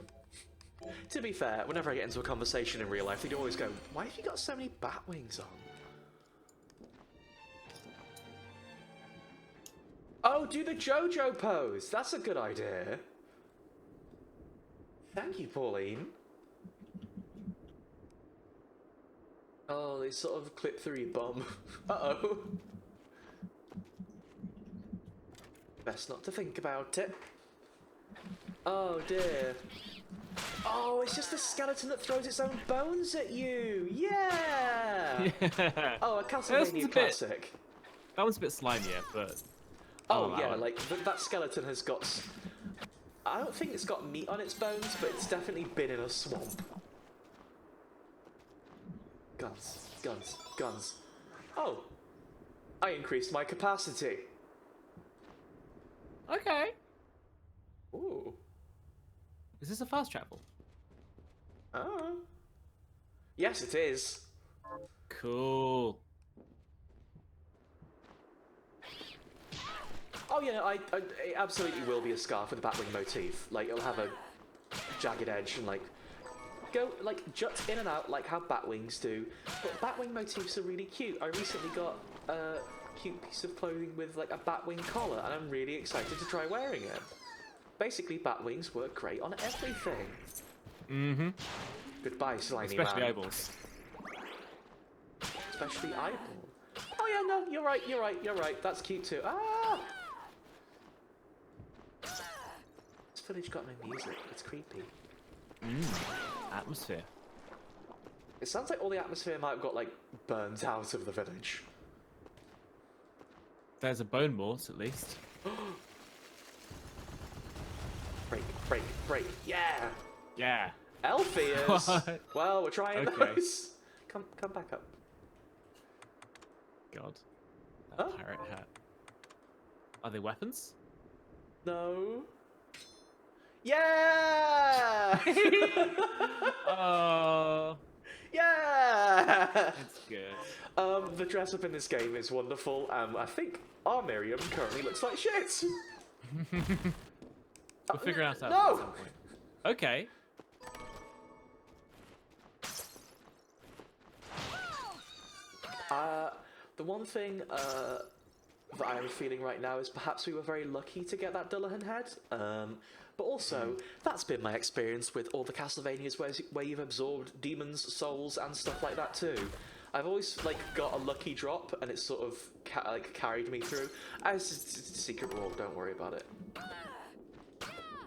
To be fair, whenever I get into a conversation in real life, they'd always go, "Why have you got so many bat wings on?" Oh, do the JoJo pose! That's a good idea. Thank you, Pauline. Oh, they sort of clip through your bum. Uh-oh. Best not to think about it. Oh dear. Oh, it's just a skeleton that throws its own bones at you. Yeah. Yeah. Oh, a This one's Castlevania a bit- classic. That one's a bit slimier, but. Oh that yeah, one. like that skeleton has got. I don't think it's got meat on its bones, but it's definitely been in a swamp. Guns, guns, guns. Oh, I increased my capacity. Okay. Ooh. Is this a fast travel? Oh. Yes, it is. Cool. Oh yeah, it absolutely will be a scarf with a Batwing motif. Like it'll have a jagged edge and like go like jut in and out like how Batwings do. But Batwing motifs are really cute. I recently got a cute piece of clothing with like a Batwing collar, and I'm really excited to try wearing it. Basically, Batwings work great on everything. Mm-hmm. Goodbye, slimy Especially man. eyeballs. Especially eyeball. Oh yeah, no, you're right, you're right, you're right. That's cute too. Ah! This village got no music. It's creepy. Atmosphere. It sounds like all the atmosphere might have got like burnt out of the village. There's a bone morse at least. Break, break, break. Yeah! Yeah. Elf ears! What? Well, we're trying Okay. those. Come back up. God. That Huh? pirate hat. Are they weapons? No. Yeah! Oh, Yeah! it's good. The dress up in this game is wonderful. I think our Miriam currently looks like shit. We'll figure it out at No! some point. Okay. The one thing that I am feeling right now is perhaps we were very lucky to get that Dullahan head. But also, that's been my experience with all the Castlevanias where you've absorbed demons' souls and stuff like that too. I've always like got a lucky drop, and it's sort of carried me through. It's a secret rule. Don't worry about it.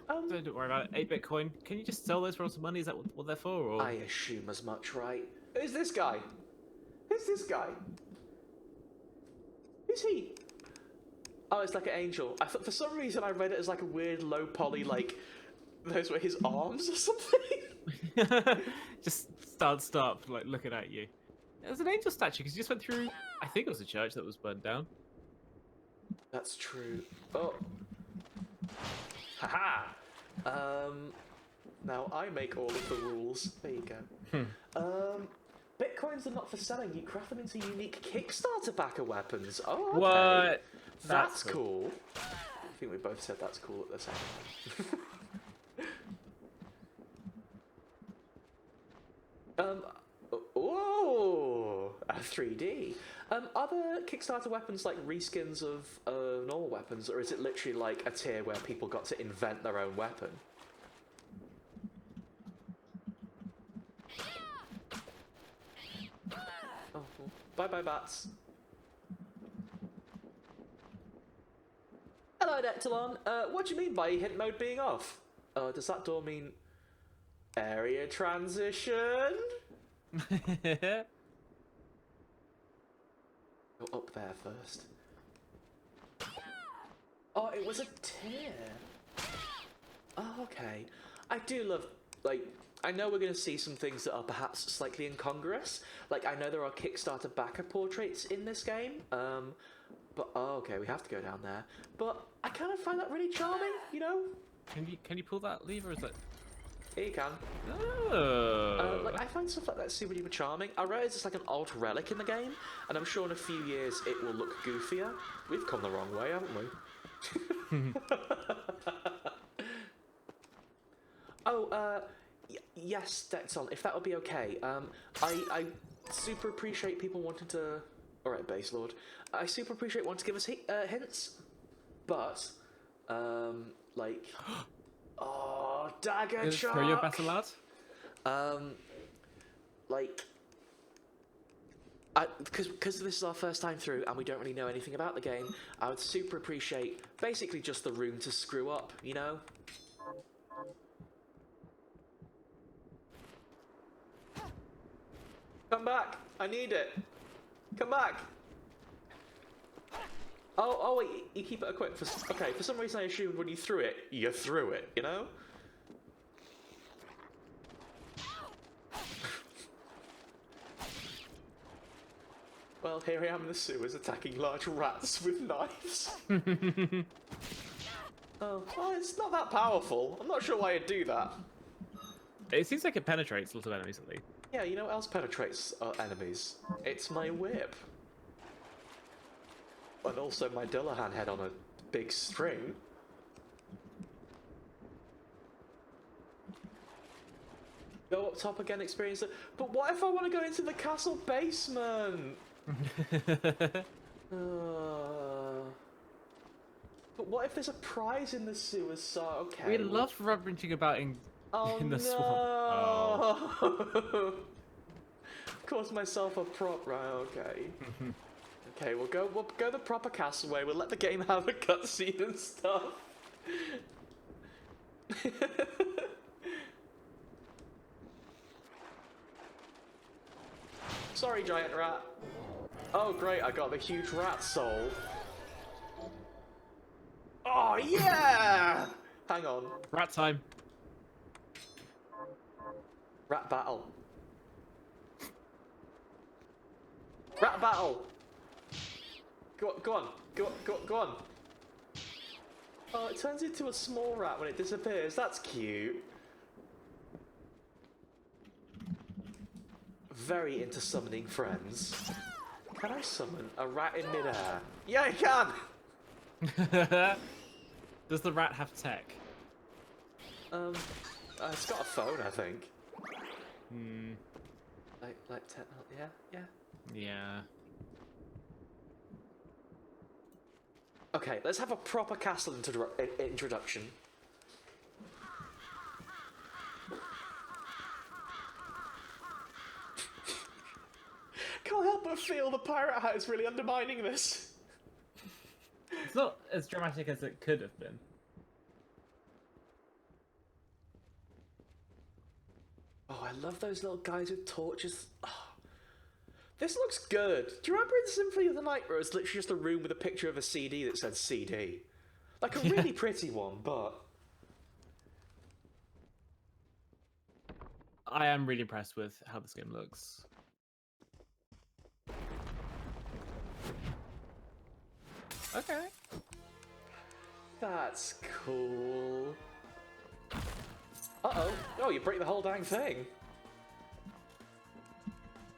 Don't worry about it. 8 Bitcoin. Can you just sell those for some money? Is that what they're for? Or I assume as much, right? Who's this guy? Who Who's this guy? Who's he? Oh, it's like an angel. I thought for some reason I read it as like a weird low poly, like those were his arms or something. Just stands up, like looking at you. There's an angel statue because you just went through. I think it was a church that was burned down. That's true. Oh. Haha. Now I make all of the rules. There you go. Bitcoins are not for selling. You craft them into unique Kickstarter backer weapons. Oh, okay. What? That's cool. I think we both said that's cool at the same time. Whoa! 3D. Are there Kickstarter weapons like reskins of normal weapons, or is it literally like a tier where people got to invent their own weapon? Oh, well, bye-bye, bats. Hello, Dectalon. What do you mean by hint mode being off? Does that door mean area transition? Go up there first. Oh, it was a tier. Oh, okay. I do love, like, I know we're going to see some things that are perhaps slightly incongruous. Like, I know there are Kickstarter backer portraits in this game. But, oh, okay, we have to go down there. But I kind of find that really charming, you know? Can you pull that lever? Is that? Here you can. Oh. Like, I find stuff like that super duper charming. I realize it's like an odd relic in the game, and I'm sure in a few years it will look goofier. We've come the wrong way, haven't we? Oh, yes, Dexon, if that would be okay. I super appreciate people wanting to... Alright, Base Lord. I super appreciate wanting to give us hints, but, like... Oh, dagger chuck! Throw your battle lad? Like... Because this is our first time through and we don't really know anything about the game, I would super appreciate basically just the room to screw up, you know? Come back! I need it! Come back! Oh, wait, you keep it equipped. Okay, for some reason I assumed when you threw it, you threw it, you know? Well, here I am in the sewers attacking large rats with knives. Oh, well, it's not that powerful. I'm not sure why I'd do that. It seems like it penetrates lots of enemies at least. Yeah, you know what else penetrates enemies? It's my whip. And also my Dullahan head on a big string. Go up top again, experience it. But what if I want to go into the castle basement? But what if there's a prize in the sewers? So okay. We love rummaging about in the swamp. Oh. Caused myself a prop. Right. Okay. Okay. We'll go the proper castle way. We'll let the game have a cutscene and stuff. Sorry, giant rat. Oh, great, I got the huge rat soul. Oh, yeah! Hang on. Rat time. Rat battle. Rat battle! Go on. Oh, it turns into a small rat when it disappears. That's cute. Very into summoning friends. Can I summon a rat in midair? Yeah, I can! Does the rat have tech? It's got a phone, I think. Like yeah. Yeah. Okay, let's have a proper castle introduction. Can't help but feel the pirate hat is really undermining this. It's not as dramatic as it could have been. Oh, I love those little guys with torches. Oh. This looks good. Do you remember in Symphony of the Night where it was literally just a room with a picture of a CD that said CD? Like a really pretty one, but... I am really impressed with how this game looks. Okay. That's cool. Uh-oh. Oh, you break the whole dang thing.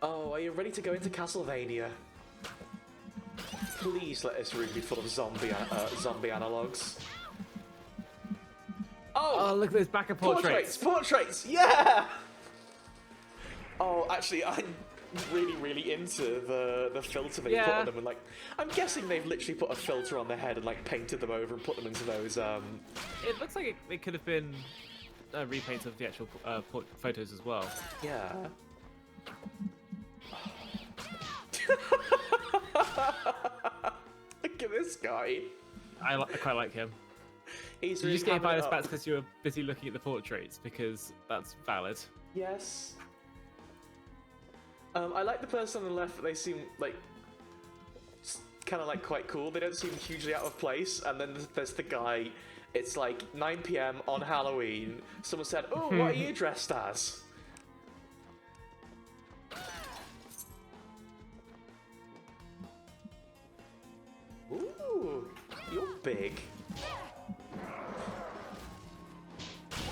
Oh, are you ready to go into Castlevania? Please let this room be full of zombie analogues. Oh, look at those backup portraits. Portraits, yeah! Oh, actually, I'm really into the filter they put on them, and like, I'm guessing they've literally put a filter on their head and like painted them over and put them into those. It looks like it could have been repaints of the actual photos as well. Yeah. Look at this guy. I quite like him. He's You really just gave having it us up. back because you were busy looking at the portraits, because that's valid. Yes. I like the person on the left. They seem like kind of like quite cool. They don't seem hugely out of place. And then there's the guy. It's like 9 p.m. on Halloween. Someone said, "Oh, what are you dressed as?" Ooh, you're big.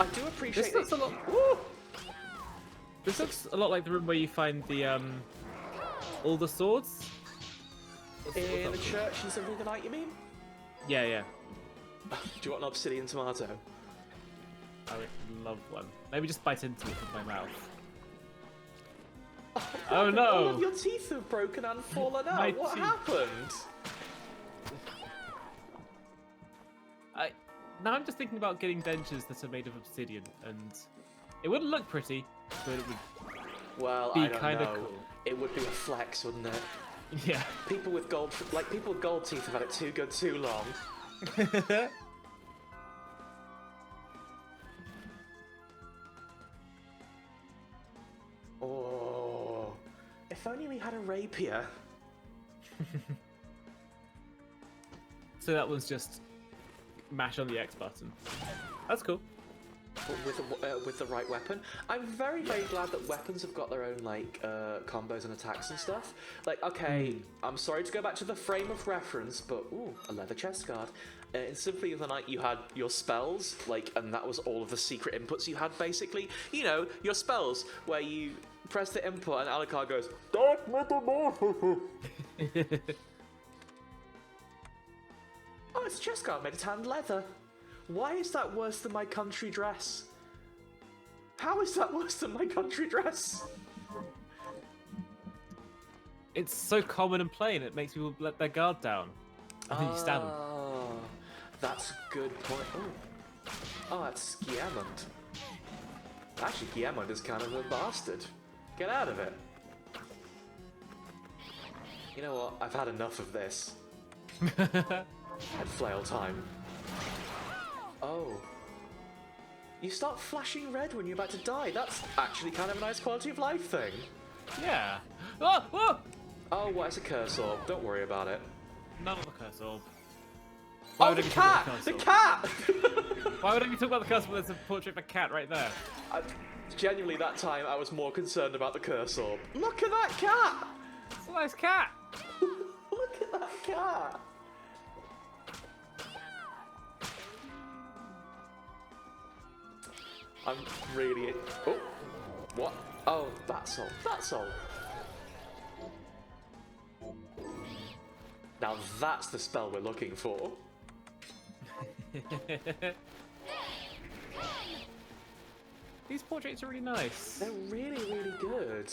I do appreciate This looks a lot. Woo! This looks a lot like the room where you find the all the swords. In the church in Symphony of the Night, you mean? Yeah. Do you want an obsidian tomato? I would love one. Maybe just bite into it with my mouth. Oh no! All of your teeth have broken and fallen My out. What teeth. happened? Now I'm just thinking about getting dentures that are made of obsidian, and it wouldn't look pretty, but it would Well, be I don't kind of know. cool. It would be a flex, wouldn't it? Yeah. People with gold teeth have had it too good too long. Oh, if only we had a rapier. So that was just mash on the X button. That's cool. With the right weapon. I'm very glad that weapons have got their own like combos and attacks and stuff. Like, okay, I'm sorry to go back to the frame of reference, but ooh, a leather chest guard. In Symphony of the Night, you had your spells, like, and that was all of the secret inputs you had, basically. You know, your spells, where you press the input and Alucard goes, Dark Metamorphosis! Oh, it's a chest guard made of tanned leather. Why is that worse than my country dress? How is that worse than my country dress? It's so common and plain, it makes people let their guard down. I think you stab them. Oh, that's a good point. Oh, that's Guillemond. Actually, Guillemond is kind of a bastard. Get out of it. You know what? I've had enough of this. Head flail time. Oh. You start flashing red when you're about to die. That's actually kind of a nice quality of life thing. Yeah. Oh, oh! Oh, what? It's a curse orb. Don't worry about it. None of the curse orb. Oh, the cat! The cat! Why would I be talking about the curse orb? There's a portrait of a cat right there. Genuinely, that time I was more concerned about the curse orb. Look at that cat! It's a nice cat. Look at that cat! I'm really... Oh! What? Oh, that's all. That's all. Now that's the spell we're looking for. These portraits are really nice. They're really good.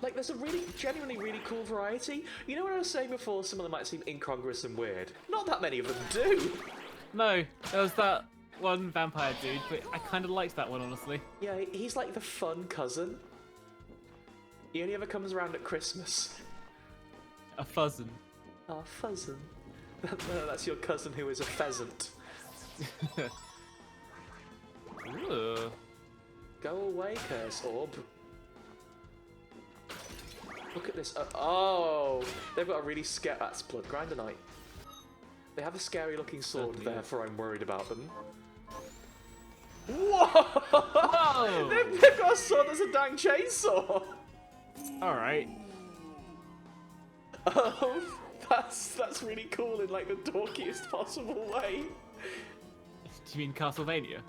Like, there's a genuinely really cool variety. You know what I was saying before, some of them might seem incongruous and weird? Not that many of them do! No, there was that one vampire dude, but I kind of liked that one, honestly. Yeah, he's like the fun cousin. He only ever comes around at Christmas. A fuzzin. Oh, fuzzin. That's your cousin who is a pheasant. Ooh. Go away, curse orb. Look at this. Oh, they've got a really scary. That's Blood Grinder Knight. They have a scary looking sword, therefore I'm worried about them. Whoa! Whoa! They've got a sword that's a dang chainsaw. All right. Oh, that's really cool in like the dorkiest possible way. Do you mean Castlevania?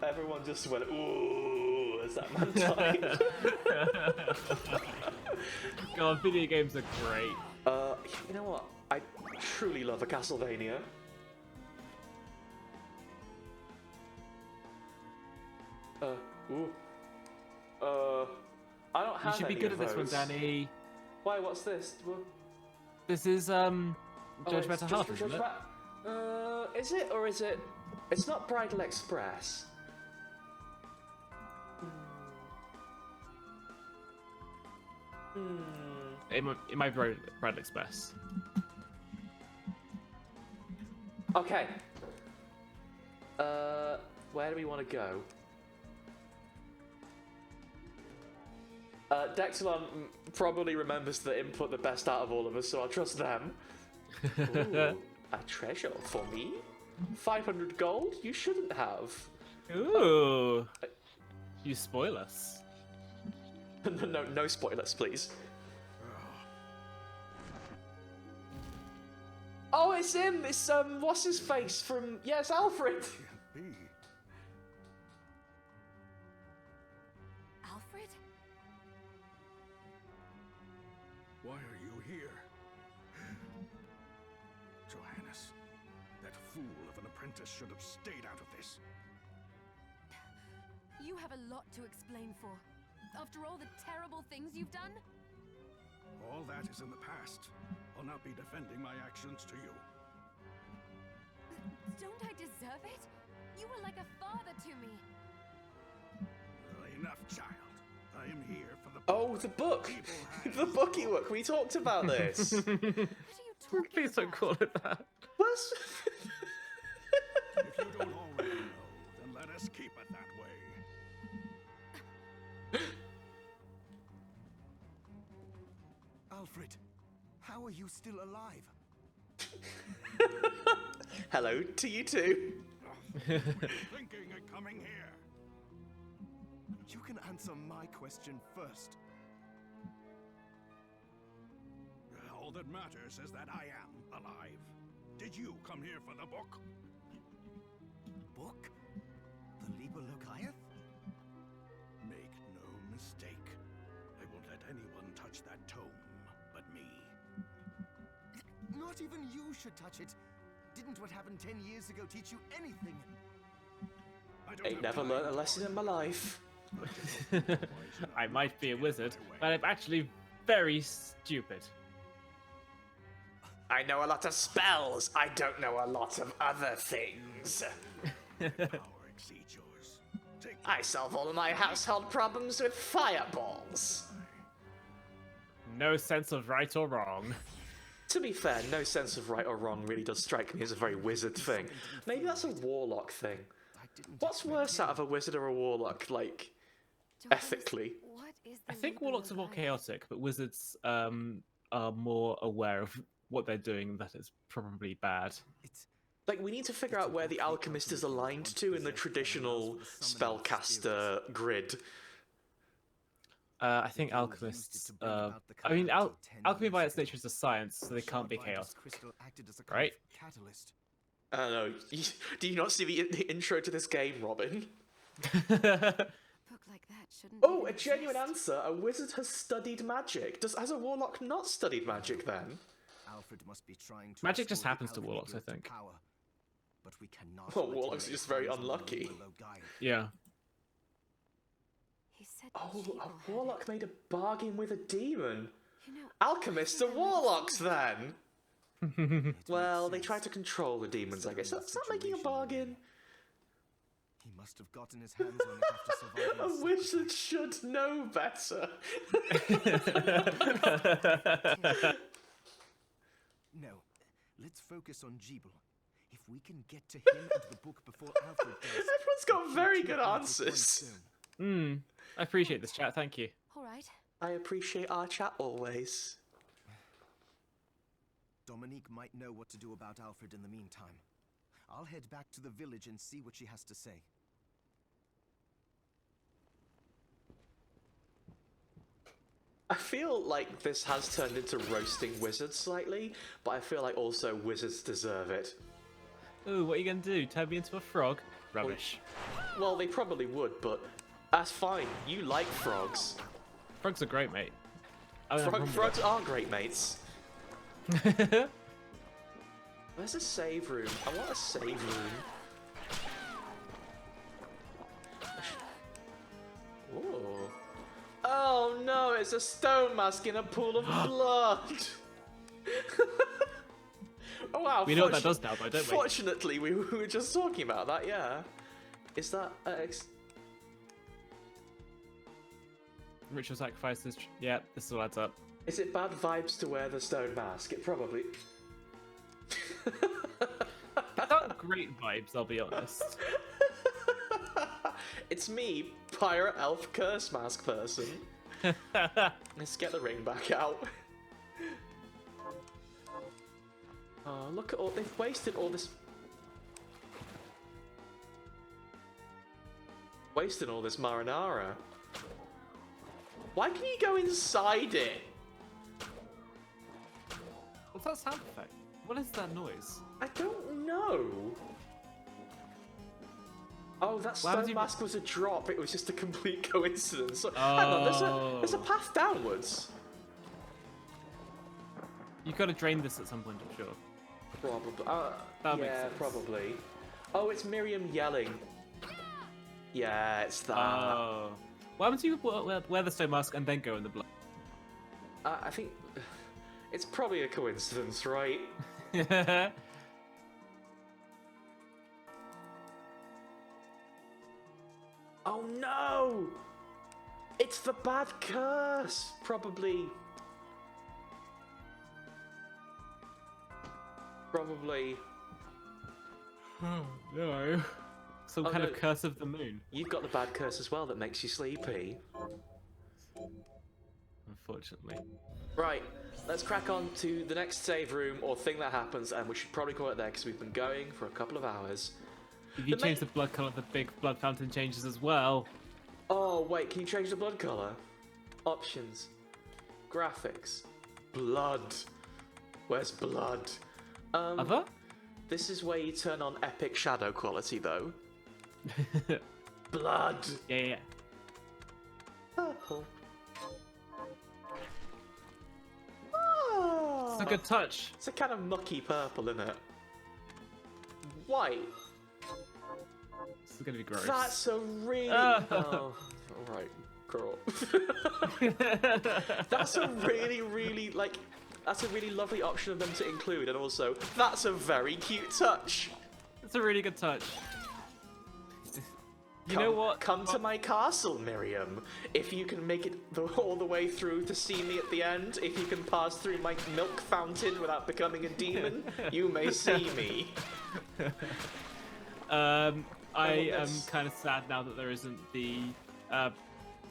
Everyone just went, ooh, as that man died. God, video games are great. You know what? I truly love a Castlevania. I don't have You should be any good of at this one, those. Danny. Why? What's this? This is Judgmental Heart, isn't it? Is it or is it? It's not Bridal Express. It might be Bradley Express. Okay. Where do we want to go? Dexalon probably remembers the input the best out of all of us, so I'll trust them. Ooh, a treasure for me? 500 gold? You shouldn't have. Ooh. You spoil us. No spoilers, please. Oh, it's him! It's, what's his face from... Yes, Alfred! Be. Alfred? Why are you here? Johannes, that fool of an apprentice should have stayed out of this. You have a lot to explain for. After all the terrible things you've done? All that is in the past. I'll not be defending my actions to you. Don't I deserve it? You were like a father to me. Enough, child. I am here for the Oh, the book! The bookie book! We talked about this! What are you talking Please don't about? call it that. What's... If you don't already know, then let us keep it that way. Alfred, how are you still alive? Hello to you too. Thinking of coming here? You can answer my question first. All that matters is that I am alive. Did you come here for the book? Book? The Liber Locaeth? Make no mistake. I won't let anyone touch that tome but me. Not even you should touch it. Didn't what happened 10 years ago teach you anything? Ain't never learned a lesson in my life. I might be a wizard, but I'm actually very stupid. I know a lot of spells. I don't know a lot of other things. I solve all of my household problems with fireballs. No sense of right or wrong. To be fair, no sense of right or wrong really does strike me as a very wizard thing. Maybe that's a warlock thing. What's worse out of a wizard or a warlock, like, ethically? What is I the think Liber warlocks are more Locaeth? chaotic, but wizards are more aware of what they're doing, that is probably bad. Like, we need to figure out where the alchemist is aligned to in the traditional spellcaster grid. I think alchemists. Alchemy by its nature is a science, so they can't be chaotic, right? I don't know. Do you not see the intro to this game, Robin? A book like that shouldn't Oh, even a genuine exist. answer. A wizard has studied magic. Has a warlock not studied magic then? Alfred must be trying to Magic just restore the happens to warlocks, I alchemy think. to power. But we cannot Well, let warlocks him are just lay very hands on the unlucky. Liber Locaeth. Yeah. He said Oh, Jibo a had warlock made a bargain with a demon. You know, Alchemists are I've never warlocks seen that. then? It Well, they makes try sense. to control the demons, I guess. That's not making a Situation we're bargain. in. He must have gotten his hands on it after surviving A a wizard sacrifice. should know better. No, let's focus on Jibel. If we can get to him and the book before Alfred does... Everyone's got we'll very kill good two birds with one answers. stone. I appreciate this chat, thank you. All right, I appreciate our chat always. Dominique might know what to do about Alfred in the meantime. I'll head back to the village and see what she has to say. I feel like this has turned into roasting wizards slightly, but I feel like also wizards deserve it. Ooh, what are you gonna do? Turn me into a frog? Rubbish. Well, they probably would, but that's fine. You like frogs. Frogs are great, mate. I don't have a problem with Frogs are great mates. it. Where's a save room? I want a save room. Ooh. Oh no, it's a stone mask in a pool of blood! Oh wow, We know what that does now, though, don't we? Fortunately, we were just talking about that, yeah. Is that... Ritual sacrifices. Yeah, this all adds up. is it bad vibes to wear the stone mask? It probably... Not great vibes, I'll be honest. It's me, pirate elf curse mask person. Let's get the ring back out. Oh, look at all... they've wasted all this... wasted all this marinara. Why can you go inside it? What's that sound effect? What is that noise? I don't know. Oh, that stone mask was a drop. It was just a complete coincidence. So, hang on, there's a path downwards. You've got to drain this at some point, I'm sure. Probably. That makes Yeah, sense. probably. Oh, it's Miriam yelling. Yeah, it's that. Oh. Why would you wear the stone mask and then go in the blood? I think it's probably a coincidence, right? Oh no! It's the bad curse! Probably. No. Some Oh, kind no. of curse of the moon. You've got the bad curse as well that makes you sleepy. Unfortunately. Right, let's crack on to the next save room or thing that happens, and we should probably call it there because we've been going for a couple of hours. If you The change the blood colour, the big blood fountain changes as well. Oh, wait, can you change the blood colour? Options. Graphics. Blood. Where's blood? Other? This is where you turn on epic shadow quality, though. Blood. Yeah. Purple. It's a good touch. It's a kind of mucky purple, isn't it? White. This is going to be gross. That's a really... Oh, alright, grow up. That's a really, like... That's a really lovely option of them to include, and also, that's a very cute touch. It's a really good touch. You know what? Come to my castle, Miriam. If you can make it all the way through to see me at the end, if you can pass through my milk fountain without becoming a demon, you may see me. I am kind of sad now that there isn't the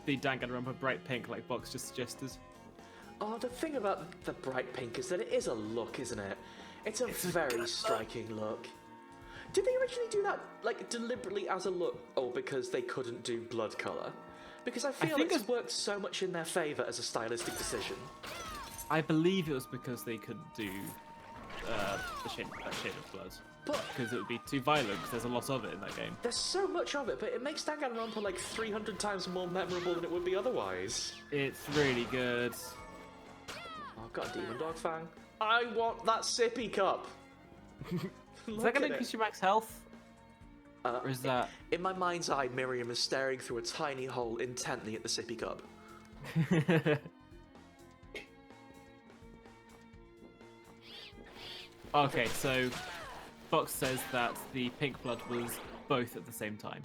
Danganronpa bright pink like Box just suggested. Oh, the thing about the bright pink is that it is a look, isn't it? It's a very striking look. Did they originally do that, like, deliberately as a look? Or because they couldn't do blood colour? Because I feel think it's worked so much in their favour as a stylistic decision. I believe it was because they couldn't do the shade of blood. But Because it would be too violent, because there's a lot of it in that game. there's so much of it, but it makes Danganronpa like 300 times more memorable than it would be otherwise. It's really good. Oh, I've got a demon dog fang. I want that sippy cup. Is that going to increase your max health? Or is that... In my mind's eye, Miriam is staring through a tiny hole intently at the sippy cup. Okay, so Fox says that the pink blood was both at the same time.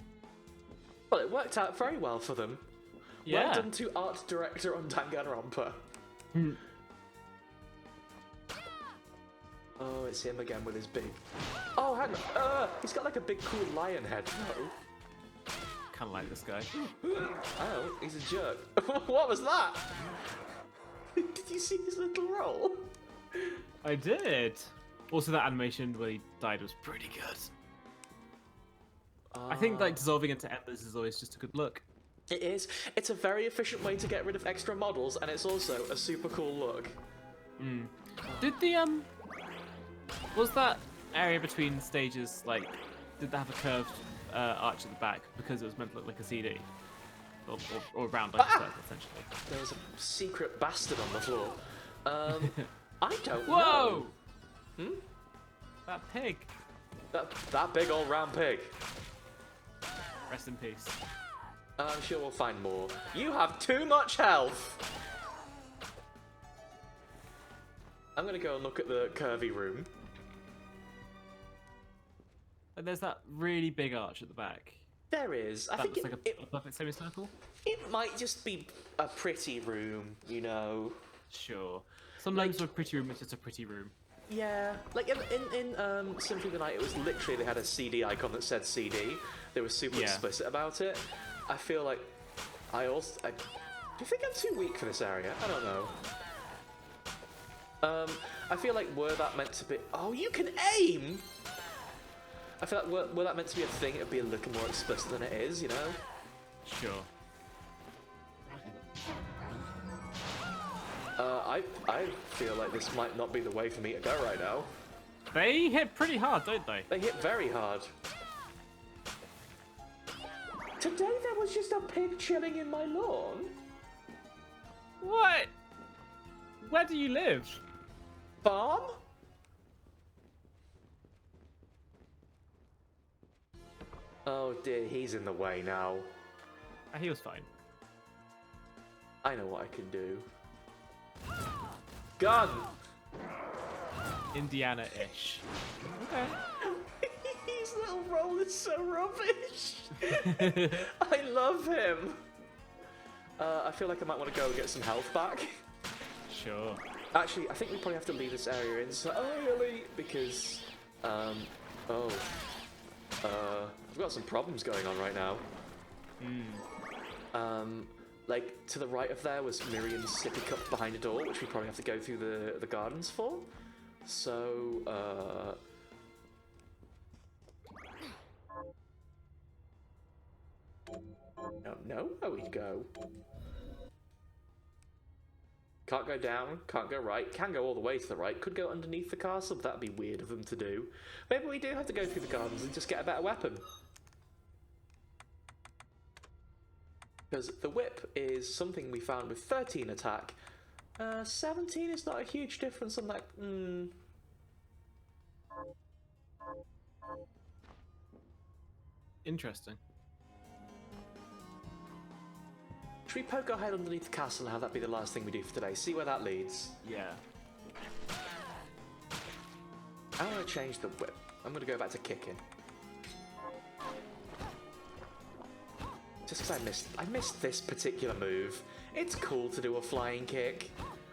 Well, it worked out very well for them. Yeah. Well done to art director on Danganronpa. Oh, it's him again with his big... Oh, hang on. He's got like a big cool lion head, though. kind of like this guy. Oh, he's a jerk. What was that? Did you see his little roll? I did. Also, that animation where he died was pretty good. I think like dissolving into embers is always just a good look. It is. It's a very efficient way to get rid of extra models, and it's also a super cool look. Did the was that area between stages like? Did they have a curved arch at the back because it was meant to look like a CD, or round like a circle essentially? There was a secret bastard on the floor. I don't Whoa! know. That pig. That big old round pig. Rest in peace. I'm sure we'll find more. You have too much health. I'm gonna go and look at the curvy room. And there's that really big arch at the back. There is. I That think looks like a perfect semicircle. it might just be a pretty room, you know. Sure. Sometimes a pretty room is just a pretty room. Yeah, like in Symphony of the Night, it was literally they had a CD icon that said CD. They were super explicit about it. I feel like do you think I'm too weak for this area? I don't know. I feel like were that meant to be... Oh, you can aim! I feel like were that meant to be a thing, it'd be a little more explicit than it is, you know? Sure. I feel like this might not be the way for me to go right now. They hit pretty hard, don't they? They hit very hard. Today there was just a pig chilling in my lawn. What? Where do you live? Farm? Oh dear, he's in the way now. He was fine. I know what I can do. Gun! Indiana-ish. Okay. His little roll is so rubbish. I love him. I feel like I might want to go and get some health back. Sure. Actually, I think we probably have to leave this area entirely because, I've got some problems going on right now. Like, to the right of there was Miriam's sippy cup behind a door, which we probably have to go through the gardens for. So, don't know where we'd go. Can't go down, can't go right, can go all the way to the right, could go underneath the castle, but that'd be weird of them to do. Maybe we do have to go through the gardens and just get a better weapon. Because the whip is something we found with 13 attack. 17 is not a huge difference on that. Interesting. Should we poke our head underneath the castle and have that be the last thing we do for today? See where that leads. Yeah. I'm going to change the whip. I'm going to go back to kicking. Just because I missed this particular move. It's cool to do a flying kick.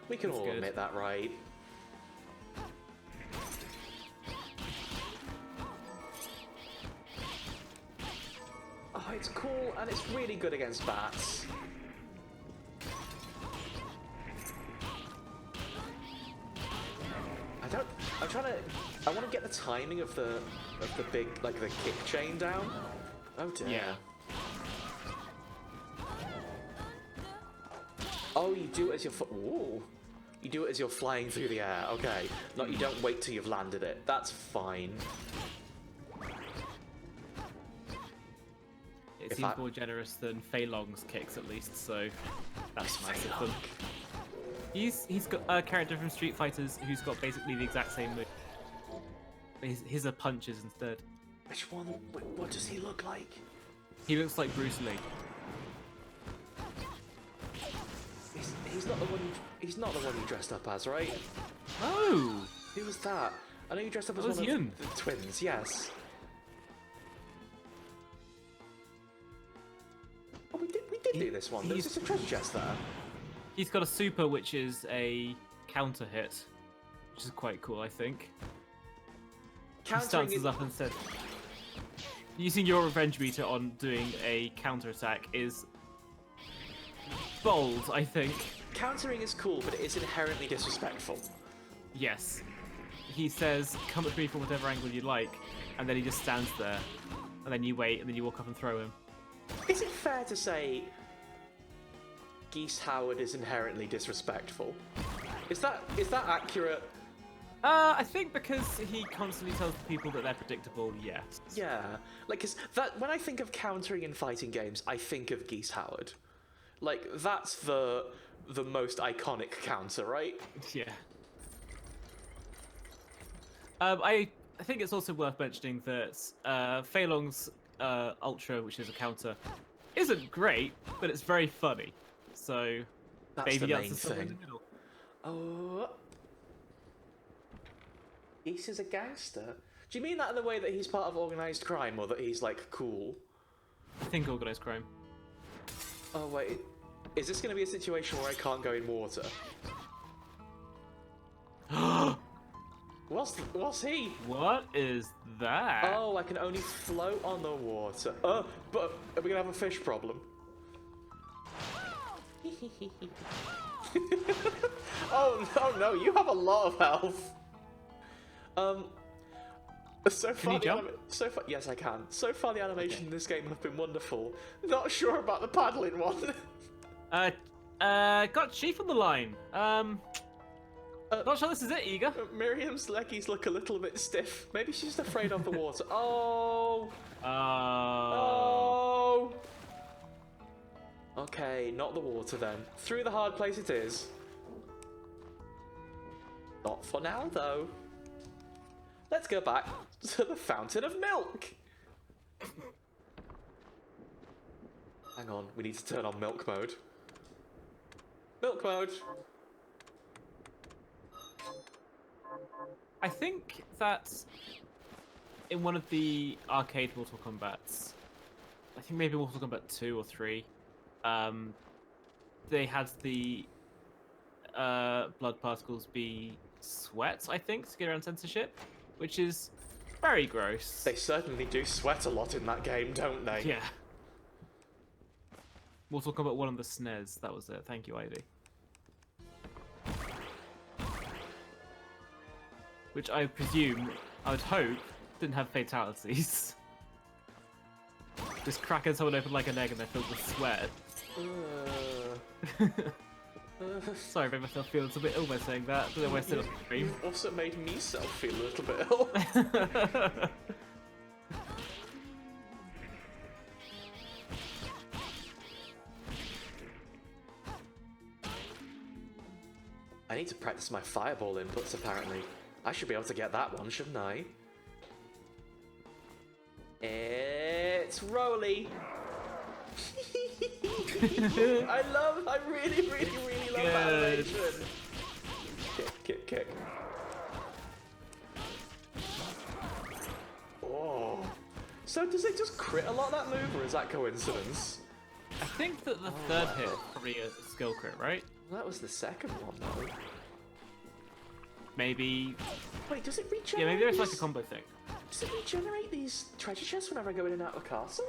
We can all admit that, right? Oh, it's cool and it's really good against bats. I want to get the timing of the big, like the kick chain down. Oh dear. Yeah. Oh, you do it as you're ooh. You do it as you're flying through the air. Okay. Not you don't wait till you've landed it. That's fine. It seems more generous than Fei Long's kicks, at least, so that's nice of them. He's got a character from Street Fighters who's got basically the exact same move. His are punches instead. Which one? What does he look like? He looks like Bruce Lee. He's not the one. He's not the one you dressed up as, right? Oh, Who was that? I know you dressed up as That was one him. of the twins. Yes. Oh, we did do this one. There was just a treasure chest there. he's got a super, which is a counter hit, which is quite cool, I think. He Countering stances is, up and says, using your revenge meter on doing a counterattack is bold, I think. Countering is cool, but it is inherently disrespectful. Yes. He says, come at me from whatever angle you like, and then he just stands there. And then you wait, and then you walk up and throw him. Is it fair to say Geese Howard is inherently disrespectful? Is that accurate? I think because he constantly tells the people that they're predictable, yes. Yeah, like, 'cause that, when I think of countering in fighting games, I think of Geese Howard. Like, that's the most iconic counter, right? Yeah. I think it's also worth mentioning that Fei Long's Ultra, which is a counter, isn't great, but it's very funny. So That's maybe the that's main the somewhere in thing. the middle. Oh. Geese is a gangster? Do you mean that in the way that he's part of organised crime, or that he's, like, cool? I think organized crime. Oh, wait. Is this going to be a situation where I can't go in water? What's he? What is that? Oh, I can only float on the water. But are we going to have a fish problem? Oh no, you have a lot of health. So far, you jump? Yes, I can. So far, the animation in this game have been wonderful. Not sure about the paddling one. Got Chief on the line. Not sure this is it, Eager. Miriam's leggies look a little bit stiff. Maybe she's just afraid of the water. Oh. Oh. Okay, not the water then. Through the hard place it is. Not for now, though. Let's go back to the fountain of milk. Hang on, we need to turn on milk mode. Milk mode. I think that in one of the arcade Mortal Kombats, I think maybe Mortal Kombat 2 or 3, they had the blood particles be sweat, I think, to get around censorship, which is very gross. They certainly do sweat a lot in that game, don't they? Yeah. Mortal Kombat 1 on the SNES, that was it. Thank you, Ivy. Which I presume, I would hope, didn't have fatalities. Just cracking someone open like an egg and they're filled with sweat. Sorry, I made myself feel a little bit ill by saying that. Don't know why I said it on the stream. You've also made me self feel a little bit ill. I need to practice my fireball inputs, apparently. I should be able to get that one, shouldn't I? It's Rolly. I really love that animation. Kick. Oh. So does it just crit a lot, that move, or is that coincidence? I think that the third hit is probably a skill crit, right? That was the second one, though. Maybe. Wait, does it regenerate? Yeah, maybe there's like a combo thing. Does it regenerate these treasure chests whenever I go in and out of the castle?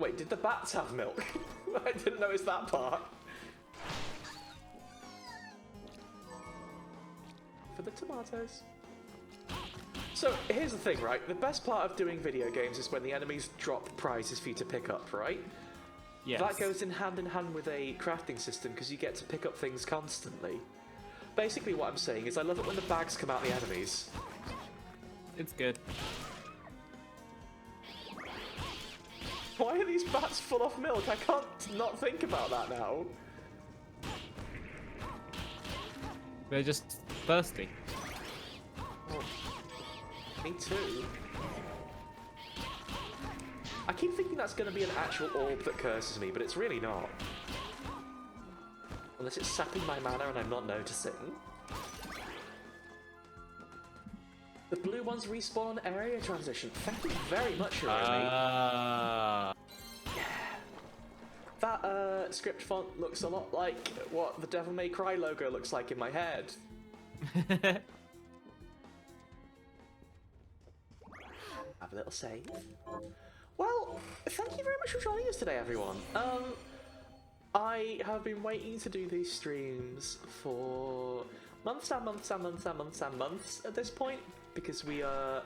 Wait, did the bats have milk? I didn't notice that part. For the tomatoes. So, here's the thing, right? The best part of doing video games is when the enemies drop prizes for you to pick up, right? Yes. That goes in hand with a crafting system because you get to pick up things constantly. Basically what I'm saying is I love it when the bags come out the enemies. It's good. Why are these bats full of milk? I can't not think about that now. They're just thirsty. Oh, me too. I keep thinking that's going to be an actual orb that curses me, but it's really not. Unless it's sapping my mana and I'm not noticing. The blue ones respawn on area transition. Thank you very much, Hiromi. Yeah. That script font looks a lot like what the Devil May Cry logo looks like in my head. Have a little save. Well, thank you very much for joining us today, everyone. I have been waiting to do these streams for months and months and months and months and months at this point, because we are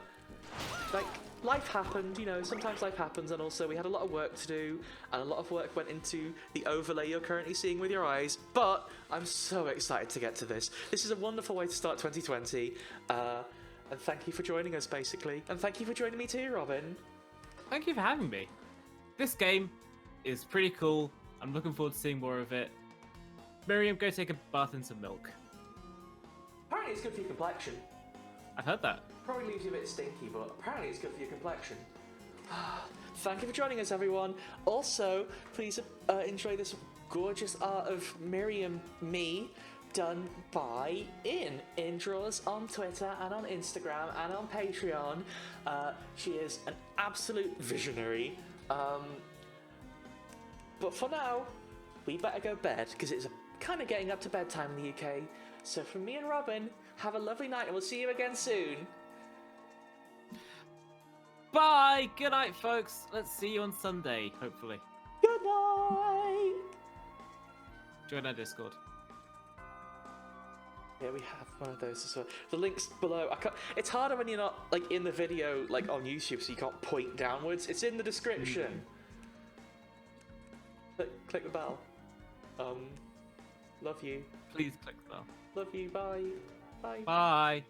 like, life happened, you know, sometimes life happens, and also we had a lot of work to do, and a lot of work went into the overlay you're currently seeing with your eyes, but I'm so excited to get to this. This is a wonderful way to start 2020, and thank you for joining us, basically. And thank you for joining me too, Robin. Thank you for having me. This game is pretty cool. I'm looking forward to seeing more of it. Miriam, go take a bath in some milk. Apparently it's good for your complexion. I've heard that. Probably leaves you a bit stinky, but apparently it's good for your complexion. Thank you for joining us, everyone. Also, please enjoy this gorgeous art of Miriam, me, done by In Draws on Twitter and on Instagram and on Patreon. She is an absolute visionary. But for now, we better go bed, because it's kind of getting up to bedtime in the UK. So from me and Robin, have a lovely night, and we'll see you again soon. Bye! Good night, folks. Let's see you on Sunday, hopefully. Good night! Join our Discord. Yeah, we have one of those as well. The link's below. It's harder when you're not like in the video, like on YouTube, so you can't point downwards. It's in the description. Click the bell. Love you. Please click the bell. Love you. Bye. Bye. Bye.